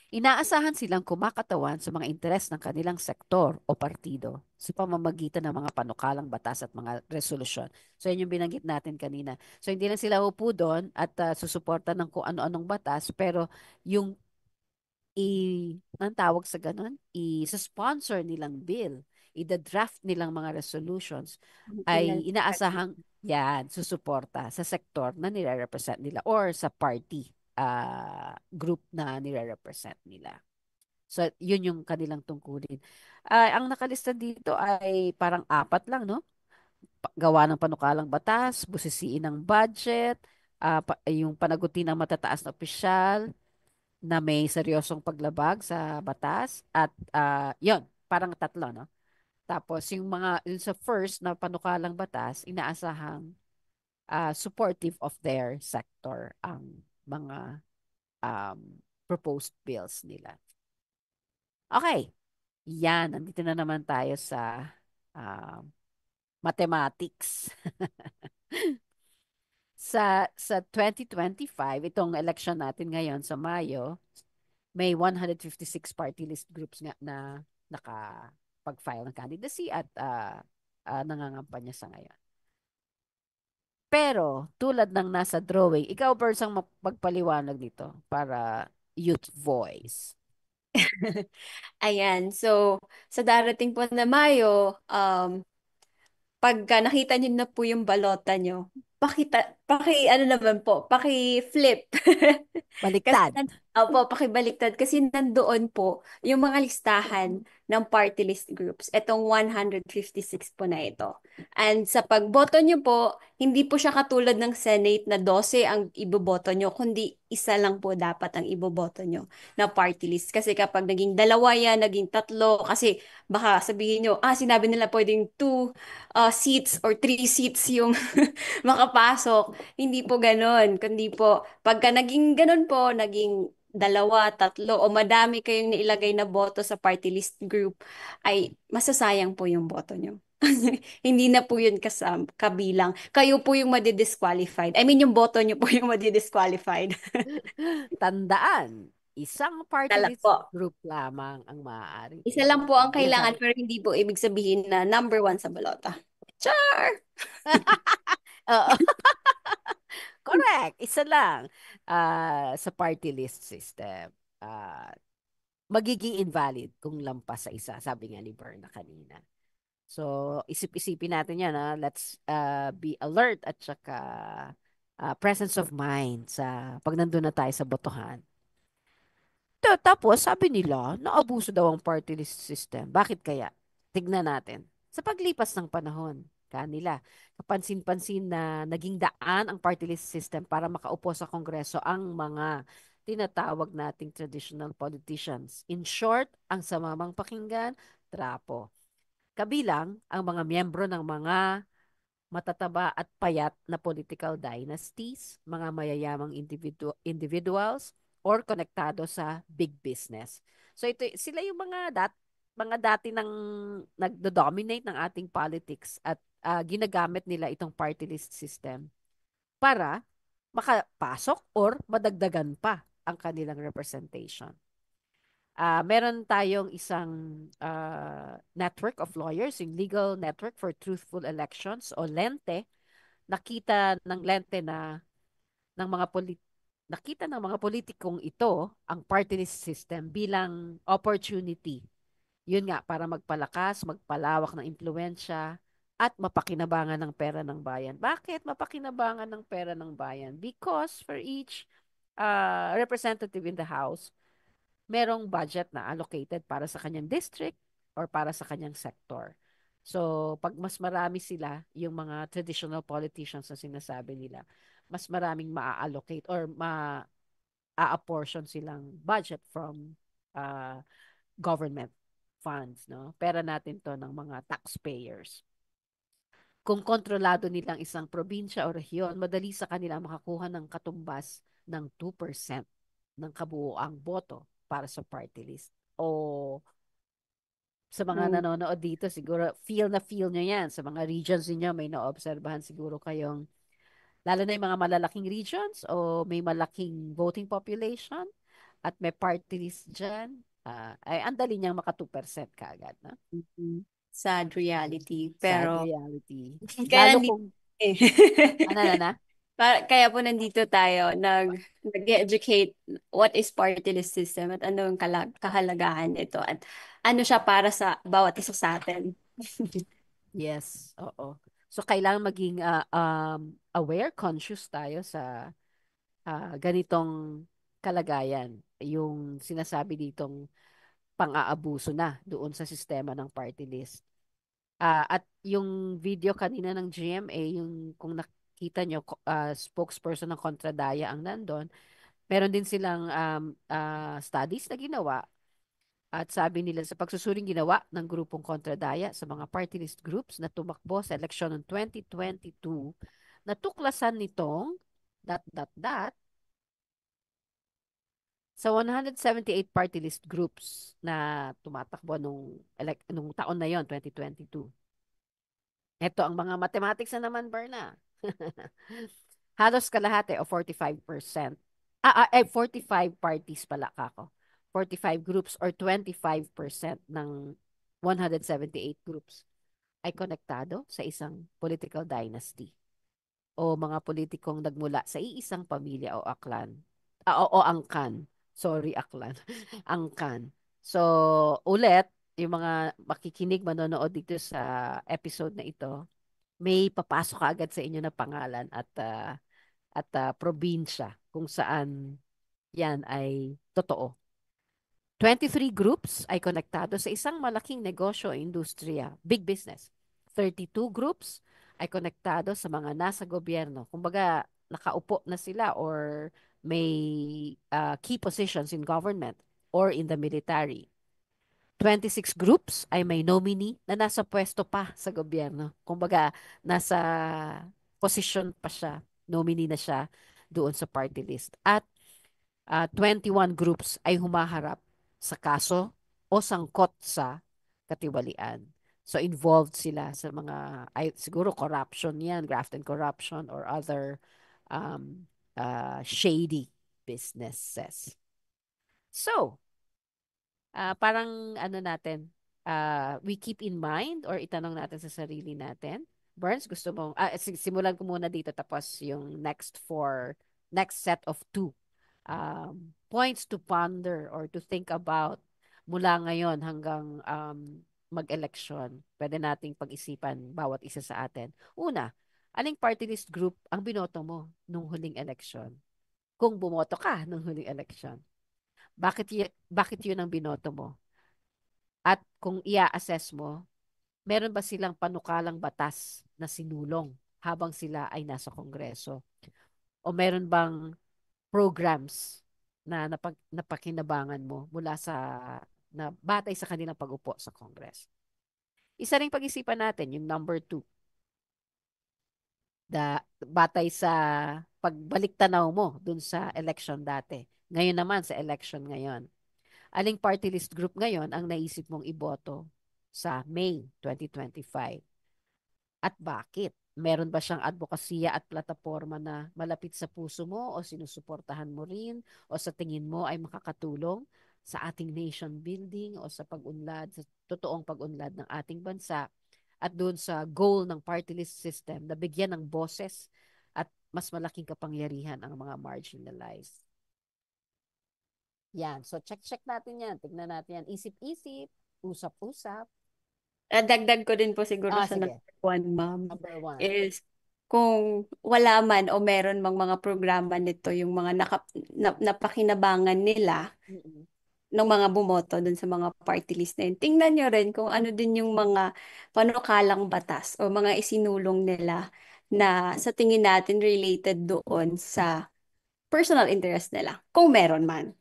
Inaasahan silang kumakatawan sa mga interes ng kanilang sektor o partido sa pamamagitan ng mga panukalang batas at mga resolusyon. So, yun yung binanggit natin kanina. So, hindi lang sila upo doon at susuporta ng kung ano-anong batas, pero yung ang tawag sa ganun, i-sponsor nilang bill, i-draft nilang mga resolutions, Ilan ay inaasahang yan, susuporta sa sektor na nire-represent nila or sa party group na nire-represent nila. So, yun yung kanilang tungkulin. Ang nakalista dito ay parang 4 lang, no? Gawa ng panukalang batas, busisiin ng budget, yung panagutin ng matataas na opisyal, na may seryosong paglabag sa batas at yon parang 3, no? Tapos yung sa first na panukalang batas, inaasahang supportive of their sector ang mga um, proposed bills nila. Okay, yan, nandito na naman tayo sa mathematics. Sa 2025, itong election natin ngayon sa Mayo, may 156 party list groups nga na nakapag-file ng candidacy at nangangampanya sa ngayon. Pero tulad ng nasa drawing, ikaw Bers ang magpaliwanag nito para youth voice. Ayan, so sa darating po na Mayo, pagka nakita niyo na po yung balota nyo, ano naman po, paki-flip. Kasi, Baliktad. opo, pakibaliktad. Kasi nandoon po yung mga listahan ng party list groups. Itong 156 po na ito. And sa pagboto nyo po, hindi po siya katulad ng Senate na 12 ang iboboto nyo, kundi isa lang po dapat ang iboboto nyo na party list. Kasi kapag naging dalawa yan, naging tatlo, kasi baka sabihin nyo, sinabi nila pwedeng 2 seats or 3 seats yung makapasok. Hindi po ganon. Kundi po, pagka naging ganon po, naging dalawa, tatlo, o madami kayong nailagay na boto sa party list group, ay masasayang po yung boto nyo. Hindi na po yun kabilang. Kayo po yung madidisqualified. I mean, yung boto nyo po yung madidisqualified. Tandaan, isang party Tala list po. group lamang ang maaaring Isa lang po ang kailangan, sinasabi. pero hindi po ibig sabihin na number one sa balota. Char! Oo. Correct. Isa lang sa party list system. Ah, magiging invalid kung lampas sa isa, sabi nga ni Berna kanina. So, isip-isipin natin yan. Let's be alert at saka presence of mind sa pag nandun na tayo sa botohan. Tapos, sabi nila, naabuso daw ang party list system. Bakit kaya? Tignan natin. Sa paglipas ng panahon, kanila, kapansin-pansin na naging daan ang party list system para makaupo sa Kongreso ang mga tinatawag nating traditional politicians. In short, ang samamang pakinggan, trapo. Kabilang ang mga miyembro ng mga matataba at payat na political dynasties, mga mayayamang individuals, or konektado sa big business. So ito sila yung mga dati nang nagdo-dominate ng ating politics at ginagamit nila itong party list system para makapasok or madagdagan pa ang kanilang representation. Meron tayong isang network of lawyers, yung Legal Network for Truthful Elections o LENTE. Nakita ng mga politikong ito ang party list system bilang opportunity. Yun nga, para magpalakas, magpalawak ng impluensya at mapakinabangan ng pera ng bayan. Bakit mapakinabangan ng pera ng bayan? Because for each representative in the House, merong budget na allocated para sa kanyang district or para sa kanyang sector. So, pag mas marami sila, yung mga traditional politicians na sinasabi nila, mas maraming maa-allocate or ma-a-apportion silang budget from uh, government funds, no? Pera natin to ng mga taxpayers. Kung kontrolado nilang isang probinsya o rehiyon, madali sa kanila makakuha ng katumbas ng 2% ng kabuoang boto para sa party list. O sa mga Mm. nanonood dito, siguro feel nyo yan. Sa mga regions niyo may naobserbahan siguro kayong, lalo na yung mga malalaking regions o may malaking voting population at may party list dyan, ay andali niyang maka 2% kaagad. No? Mhm. Sad reality. Sad Pero, reality. kaya Lalo nandito kung, eh. na? Kaya po nandito tayo, nag-educate what is party list system at ano yung kahalagahan nito at ano siya para sa bawat isa sa atin. Yes, oo. So, kailangan maging aware, conscious tayo sa ganitong kalagayan. Yung sinasabi ditong pang-aabuso na doon sa sistema ng party list. At yung video kanina ng GMA, yung kung nakita nyo, spokesperson ng Kontradaya ang nandun, meron din silang studies na ginawa. At sabi nila sa pagsusuring ginawa ng grupong Kontradaya sa mga party list groups na tumakbo sa eleksyon ng 2022, natuklasan nitong sa 178 party list groups na tumatakbo nung taon na yon, 2022. Ito ang mga mathematics na naman, Berna. Halos kalahati o 45%. 45 parties pala kako. 45 groups or 25% ng 178 groups ay konektado sa isang political dynasty o mga politikong nagmula sa iisang pamilya o aklan. O angkan. Sorry, aklan. Angkan. So, ulit, yung mga makikinig, manonood dito sa episode na ito, may papasok agad sa inyo na pangalan at at probinsya kung saan yan ay totoo. 23 groups ay konektado sa isang malaking negosyo o industriya, big business. 32 groups ay konektado sa mga nasa gobyerno. Kumbaga, nakaupo na sila or may key positions in government or in the military. 26 groups ay may nominee na nasa pwesto pa sa gobyerno. Kumbaga, nasa position pa siya, nominee na siya doon sa party list. At 21 groups ay humaharap sa kaso o sangkot sa katiwalian. So involved sila sa mga, ay, siguro corruption yan, graft and corruption or other shady businesses. So, parang ano natin, we keep in mind or itanong natin sa sarili natin. Burns, gusto mo, simulan ko muna dito tapos yung next set of two points to ponder or to think about mula ngayon hanggang mag-eleksyon. Pwede nating pag-isipan bawat isa sa atin. Una, aling party list group ang binoto mo nung huling eleksyon? Kung bumoto ka nung huling eleksyon, bakit yun ang binoto mo? At kung ia-assess mo, meron ba silang panukalang batas na sinulong habang sila ay nasa Kongreso? O meron bang programs na napakinabangan mo mula sa na batay sa kanilang pag-upo sa Congress? Isa ring pag-isipan natin yung number 2. Batay sa pagbalik tanaw mo dun sa election dati. Ngayon naman sa election ngayon. Aling party list group ngayon ang naisip mong iboto sa May 2025? At bakit? Meron ba siyang advokasya at plataforma na malapit sa puso mo o sinusuportahan mo rin o sa tingin mo ay makakatulong sa ating nation building o sa pag-unlad, sa totoong pag-unlad ng ating bansa at doon sa goal ng party list system na bigyan ng boses at mas malaking kapangyarihan ang mga marginalized. Yan. So, check natin yan. Tignan natin yan. Isip-isip, usap-usap. Dagdag ko din po siguro sa Sige. number 1, ma'am, Number 1. is kung wala man o meron mang mga programa nito, yung mga napakinabangan nila Mm-mm. ng mga bumoto dun sa mga party list na yun. Tingnan nyo rin kung ano din yung mga panukalang batas o mga isinulong nila na sa tingin natin related doon sa personal interest nila, kung meron man.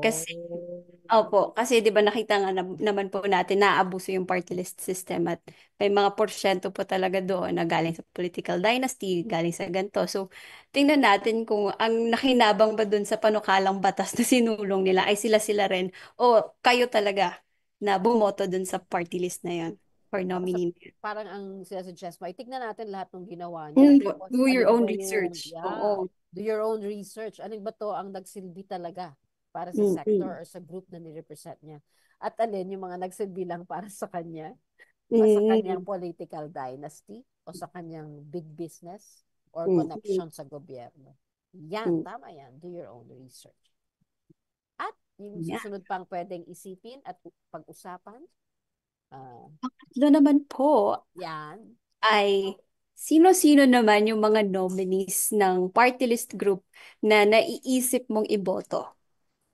Kasi kasi 'di ba nakita nga naman po natin naabuso yung party list system at may mga porsyento po talaga doon na galing sa political dynasty, galing sa ganito. So tingnan natin kung ang nakinabang ba doon sa panukalang batas na sinulong nila ay sila-sila rin o kayo talaga na bumoto doon sa party list na yon or nominee. Parang ang sinasuggest mo, tignan natin lahat ng ginawa niya. Tapos, Do your alin own ba yung, research. Oo. do your own research. Alin ba to ang nagsilbi talaga para sa sector or sa group na nirepresent niya? At alin yung mga nagsilbi lang para sa kanya? Sa kanyang political dynasty o sa kanyang big business or connection sa gobyerno. Yan, tama yan. Do your own research. At yung susunod pang pwedeng isipin at pag-usapan, Pangatlo naman po yan. ay sino-sino naman yung mga nominees ng party list group na naiisip mong iboto?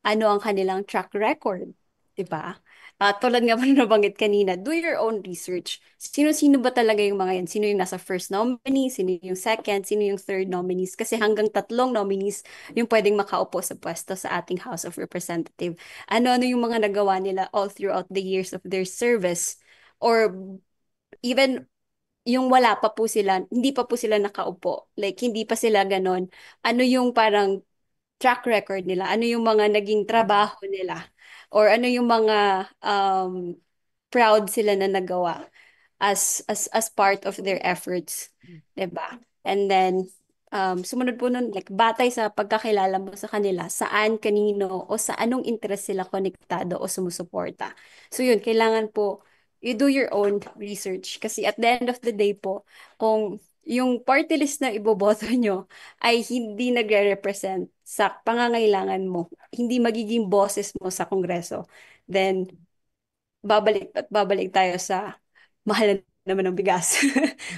Ano ang kanilang track record? Diba? Tulad nga po na nabanggit kanina, do your own research. Sino-sino ba talaga yung mga yan? Sino yung nasa first nominee? Sino yung second? Sino yung third nominees? Kasi hanggang 3 nominees yung pwedeng makaupo sa pwesto sa ating House of Representative. Ano-ano yung mga nagawa nila all throughout the years of their service? Or even yung wala pa po sila, hindi pa po sila nakaupo. Like, hindi pa sila ganon. Ano yung parang track record nila? Ano yung mga naging trabaho nila? Or ano yung mga proud sila na nagawa as part of their efforts, 'di ba? And then sumunod po nun, like batay sa pagkakilala mo sa kanila, saan, kanino, o sa anong interest sila konektado o sumusuporta. So yun, kailangan po you do your own research kasi at the end of the day po, kung yung party list na iboboto nyo ay hindi nagre-represent sa pangangailangan mo, hindi magiging boses mo sa Kongreso, then babalik at babalik tayo sa mahal na naman ng bigas.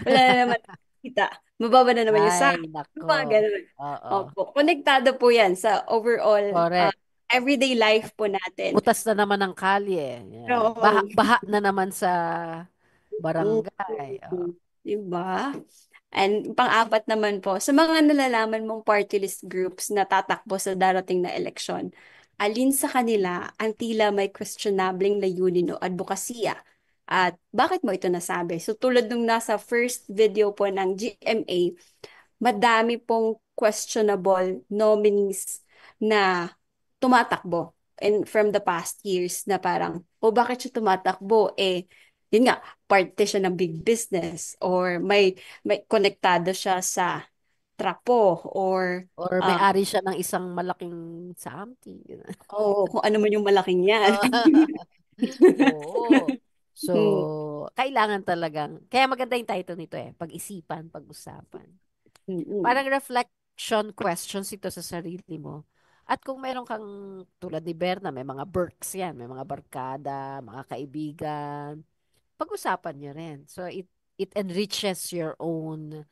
Wala na naman kita. mababa na naman yung Ay, sahod. Yung mga nako. ganun. Oo. Opo. Konektado po yan sa overall Correct. everyday life po natin. Butas na naman ng kalye. Yan. Baha, Oo. baha na naman sa Mm. barangay. Oo. Diba? And pang-apat naman po, sa mga nalalaman mong party list groups na tatakbo sa darating na eleksyon, alin sa kanila ang tila may questionabling layunin o advokasya? At bakit mo ito nasabi? So tulad nung nasa first video po ng GMA, madami pong questionable nominees na tumatakbo and from the past years na parang, o bakit siya tumatakbo? Eh, yun nga, parte siya ng big business or may konektado siya sa trapo or Or may-ari siya ng isang malaking something. Ganun. kung ano man yung malaking yan. Oo. So, Mm, kailangan talagang, kaya maganda yung title nito eh, pag-isipan, pag-usapan. mm, Parang reflection questions ito sa sarili mo. At kung meron kang, tulad ni Berna, may mga Berks yan, may mga barkada, mga kaibigan, pag-usapan niyo rin. So, it enriches your own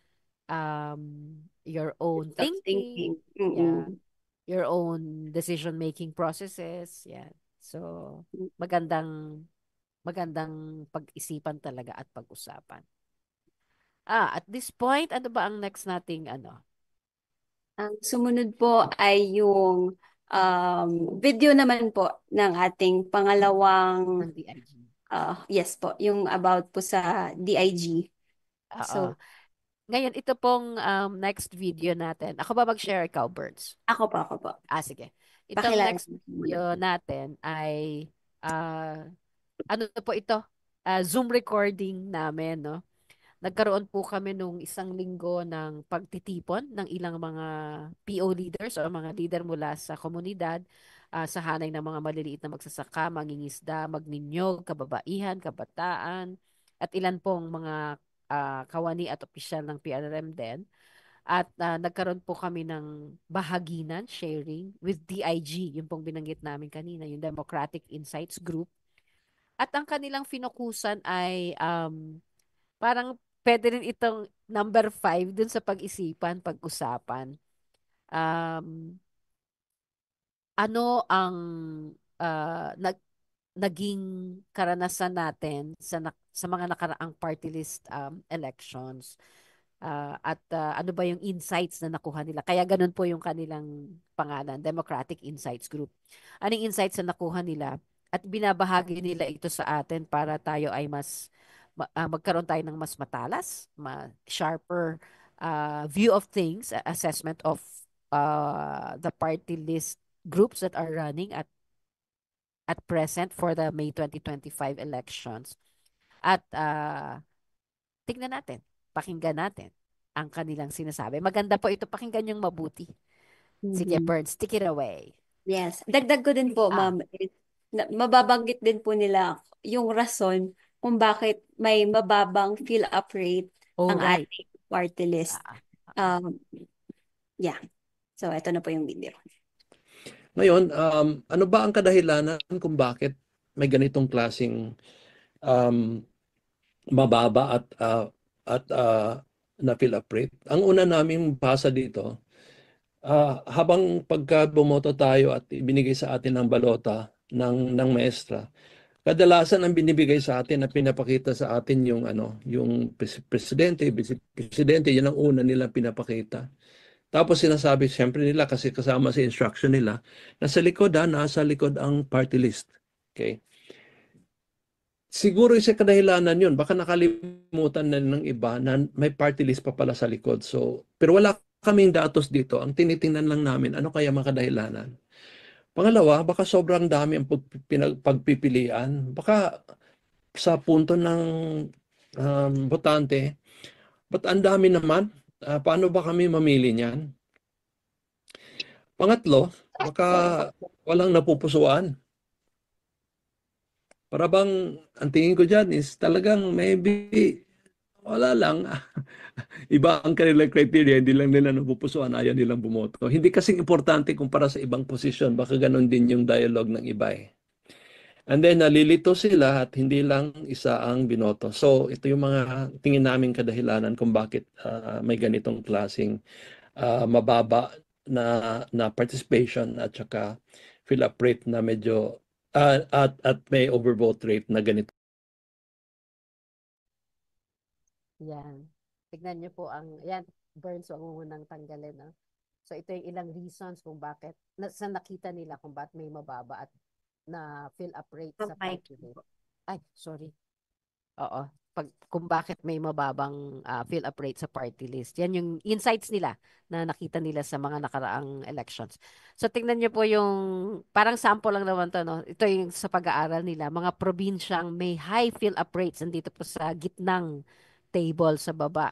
of thinking, thinking. yeah, Mm-mm. your own decision-making processes, yeah. So, magandang magandang pag-isipan talaga at pag-usapan. At this point, ano ba ang next nating ano? Ang sumunod po ay yung video naman po ng ating pangalawang, Ng DIG. yes po, yung about po sa DIG. Oo. So, Ngayon, ito pong next video natin. Ako ba mag-share ikaw, Birds? ako po. Sige. Itong Pakilala next mo muna po. video natin ay ano po ito? Zoom recording namin, no? Nagkaroon po kami nung isang linggo ng pagtitipon ng ilang mga PO leaders o mga leader mula sa komunidad, sa hanay ng mga maliliit na magsasaka, mangingisda, magninyog, kababaihan, kabataan, at ilan pong mga kawani at opisyal ng PRRM din. At nagkaroon po kami ng bahaginan, sharing with DIG, yung pong binanggit namin kanina, yung Democratic Insights Group. At ang kanilang finukusan ay parang pwede rin itong number 5 dun sa pag-isipan, pag-usapan. Um, ano ang naging karanasan natin sa mga nakaraang party list elections? At ano ba yung insights na nakuha nila? Kaya ganun po yung kanilang pangalan, Democratic Insights Group. Anong insights na nakuha nila? At binabahagi nila ito sa atin para tayo ay magkaroon tayo ng mas matalas, sharper view of things, assessment of the party list groups that are running at present for the May 2025 elections. At tignan natin, pakinggan natin ang kanilang sinasabi. Maganda po ito, pakinggan yung mabuti. Sige, Mhm. Burns, take it away. Yes. Dagdag ko din po, Ah, ma'am. Mababanggit din po nila yung rason kung bakit may mababang fill-up rate all ang right. ating party list. Ah, Um, yeah. So, ito na po yung video. Ngayon, ano ba ang kadahilanan kung bakit may ganitong klaseng mababa at na fill up rate? Ang una naming basa dito, habang pagka bumoto tayo at ibinigay sa atin ang balota ng maestra, kadalasan ang binibigay sa atin at pinapakita sa atin yung presidente, vice presidente, yun ang una nilang pinapakita. Tapos sinasabi siyempre nila kasi kasama sa instruction nila, nasa likod ang party list. Okay? Siguro isa kadahilanan yun, baka nakalimutan na ng iba na may party list pa pala sa likod. So, pero wala kaming datos dito. Ang tinitingnan lang namin, ano kaya mga kadahilanan? Pangalawa, baka sobrang dami ang pagpipilian. Baka sa punto ng botante, ba't ang dami naman? Paano ba kami mamili niyan? Pangatlo, baka walang napupusuan. Para bang, ang tingin ko dyan is talagang maybe, wala lang. Iba ang kanilang criteria, hindi lang nila napupusuan, ayaw nilang bumoto. Hindi kasing importante kumpara sa ibang posisyon, baka ganon din yung dialogue ng iba eh. And then nalilito sila at hindi lang isa ang binoto. So ito yung mga tingin namin kadahilanan kung bakit may ganitong klaseng mababa na participation at saka fill up rate na medyo at may overvote rate na ganito. Yan. Tignan niyo po yan, Burns, wag mo munang tanggalin. No? So ito yung ilang reasons kung bakit, sa nakita nila kung bakit may mababa at na fill up rate sa Mike. party list. Ay, sorry. Oo. Kung bakit may mababang fill up rate sa party list. Yan yung insights nila na nakita nila sa mga nakaraang elections. So tingnan niyo po yung parang sample lang naman to, no? Ito yung sa pag-aaral nila, mga probinsyang may high fill up rates nandito po sa gitnang table sa baba.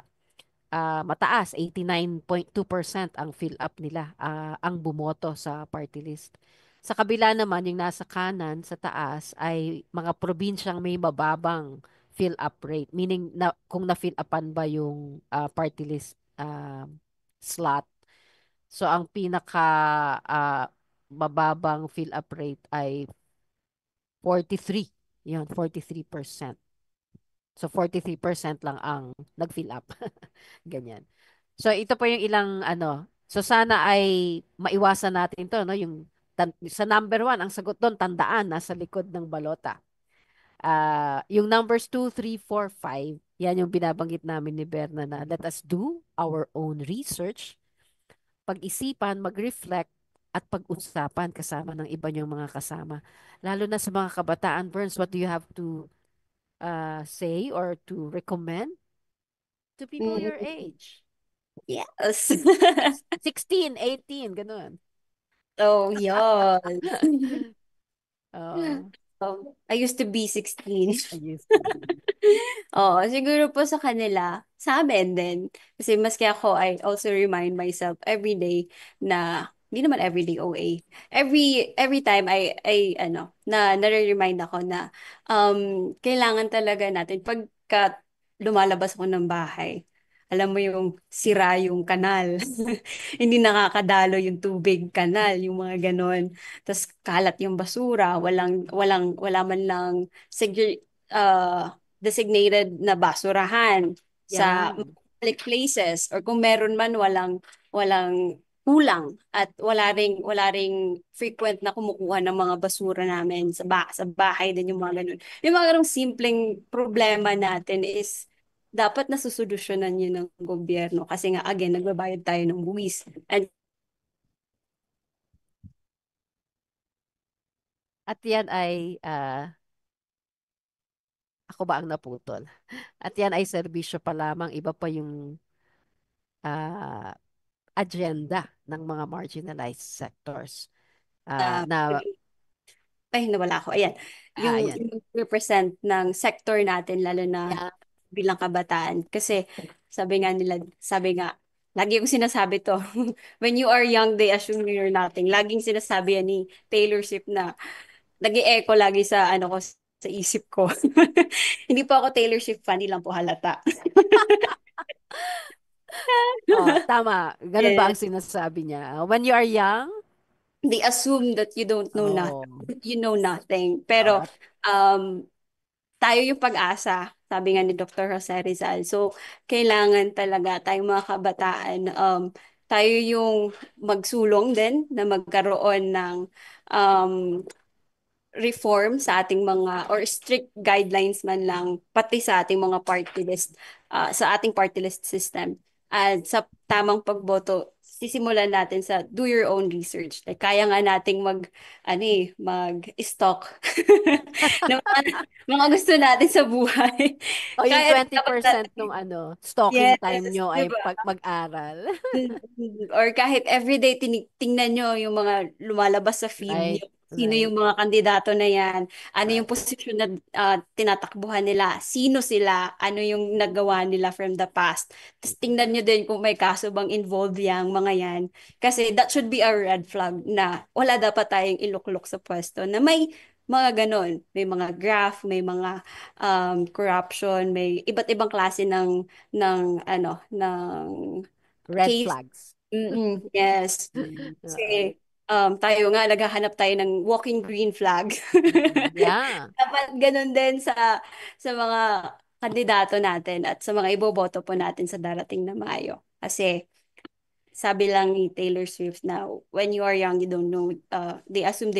Mataas, 89.2% ang fill up nila, ang bumoto sa party list. Sa kabila naman, yung nasa kanan, sa taas, ay mga probinsyang may mababang fill up rate. Meaning, kung na-fill upan ba yung party list slot. So, ang pinaka mababang fill up rate ay 43. Yun, 43%. So, 43% lang ang nag-fill up. Ganyan. So ito po yung ilang So sana ay maiwasan natin 'to, no, yung sa number one, ang sagot doon tandaan nasa likod ng balota. Yung numbers 2, 3, 4, 5, yan yung binabanggit namin ni Berna na let us do our own research, pag-isipan, mag-reflect at pag-usapan kasama ng iba niyong mga kasama. Lalo na sa mga kabataan, Burns, what do you have to say or to recommend to people your Mm, age? yes. 16, 18, ganun. So, yun. Oo, I used to be 16. I used to be. Oo, siguro po sa kanila, sa amin din. Kasi maski ako, I also remind myself every day na, hindi naman everyday OA. Every time nare-remind ako na kailangan talaga natin pagka lumalabas ako ng bahay, alam mo yung sira yung kanal. Hindi nakakadalo yung tubig kanal, yung mga ganon. Tapos kalat yung basura, wala man lang designated na basurahan sa Yan. public places or kung meron man walang kulang at wala ring frequent na kumukuha ng mga basura namin sa bahay din yung mga ganun. Yung mga ganung simpleng problema natin is dapat nasusolusyonan yun ng gobyerno kasi nga again nagbabayad tayo ng buwis. And At yan ay, ako ba ang naputol? At yan ay serbisyo pa lamang, iba pa yung ah, agenda ng mga marginalized sectors. Na, ay, nawala ako. Ayan. ayan. Yung represent ng sector natin, lalo na Yan. bilang kabataan. Kasi sabi nga, lagi kong sinasabi to, when you are young, they assume you're nothing. Laging sinasabi yan ni Taylor Swift na nag-i-echo lagi sa ano ko sa isip ko. Hindi po ako Taylor Swift fan, hindi lang po halata. Oh, tama. Ganun ba Yeah. ang sinasabi niya? When you are young, They assume that you don't know oh, nothing. You know nothing. Pero at um, tayo yung pag-asa, sabi nga ni Dr. Jose Rizal. So, kailangan talaga tayong mga kabataan, tayo yung magsulong din na magkaroon ng um, reform sa ating mga or strict guidelines man lang pati sa ating mga party list sa ating party list system at sa tamang pagboto sisimulan natin sa do your own research like kaya nga nating mag-stock ng mga gusto natin sa buhay o yung kaya dapat 20% nung stalking time yes, nyo di ay ba? mag-aral. Or kahit everyday tingnan nyo yung mga lumalabas sa feed Right, nyo. Sino right, yung mga kandidato na yan? Ano yung right. posisyon na tinatakbuhan nila? Sino sila? Ano yung nagawa nila from the past? Tapos tingnan nyo din kung may kaso bang involved yung mga yan. Kasi that should be a red flag na wala dapat tayong iluklok sa pwesto na may mga ganon. May mga graft, may mga corruption, may iba't ibang klase ng Red case. flags. Yes. Mm, Kasi oo. tayo nga, naghahanap tayo ng walking green flag. Yeah. Dapat ganun din sa mga kandidato natin at sa mga iboboto po natin sa darating na Mayo. Kasi sabi lang ni Taylor Swift na when you are young, you don't know, they assume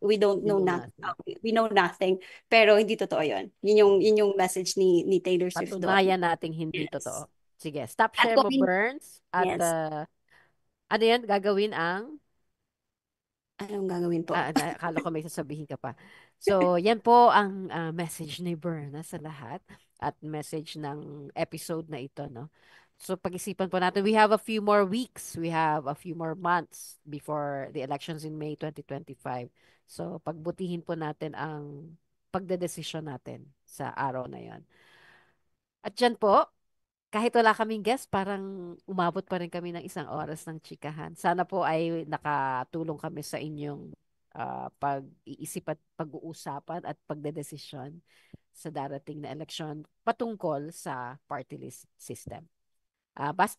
we don't You know know nothing. nothing. We know nothing. Pero hindi totoo yun. Yun yung message ni Taylor Swift doon. Patunayan nating hindi Yes. totoo. Sige, stop At share kung mo, Burns. At yes, ano yan, gagawin ang anong gagawin po? akala ko may sasabihin ka pa. So, yan po ang message ni Berna sa lahat at message ng episode na ito, no? So, pag-isipan po natin, we have a few more weeks, we have a few more months before the elections in May 2025. So, pagbutihin po natin ang pagdedesisyon natin sa araw na yon. At dyan po, kahit wala kaming guest, parang umabot pa rin kami ng 1 oras ng chikahan. Sana po ay nakatulong kami sa inyong pag-iisip at pag-uusapan at pagdedesisyon sa darating na eleksyon patungkol sa party list system.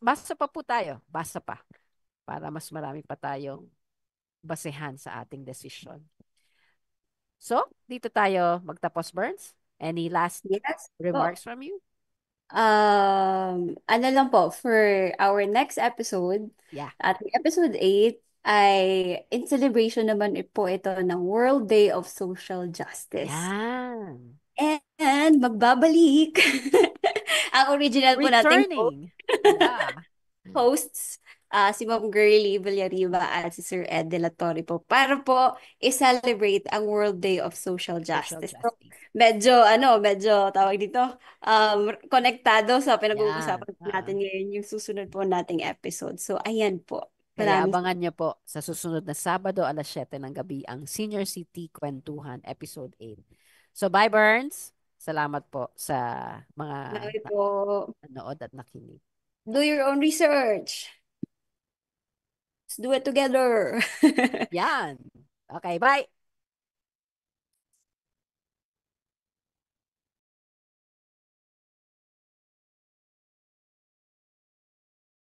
Basa pa po tayo, basa pa, para mas marami pa tayong basehan sa ating desisyon. So, dito tayo magtapos, Burns. Any last Yes po. remarks from you? Ano lang po, for our next episode, Yeah. at episode 8, ay in celebration naman po ito ng World Day of Social Justice. Yan. And magbabalik ang original po nating Returning. Yeah. hosts, si Ma'am Girlie Villariba at si Sir Ed De La Torre po, para po i-celebrate ang World Day of Social Social Justice. So, justice. medyo tawag dito, konektado sa Yan. pinag-uusapan natin ngayon yung susunod po nating episode. So, ayan po. Kaya Maraming abangan niyo po sa susunod na Sabado alas 7 ng gabi ang Senior City Kwentuhan Episode 8. So, bye, Burns. Salamat po sa mga salamat po. nanood at nakinig. Do your own research. Let's do it together. Yan. Okay, bye.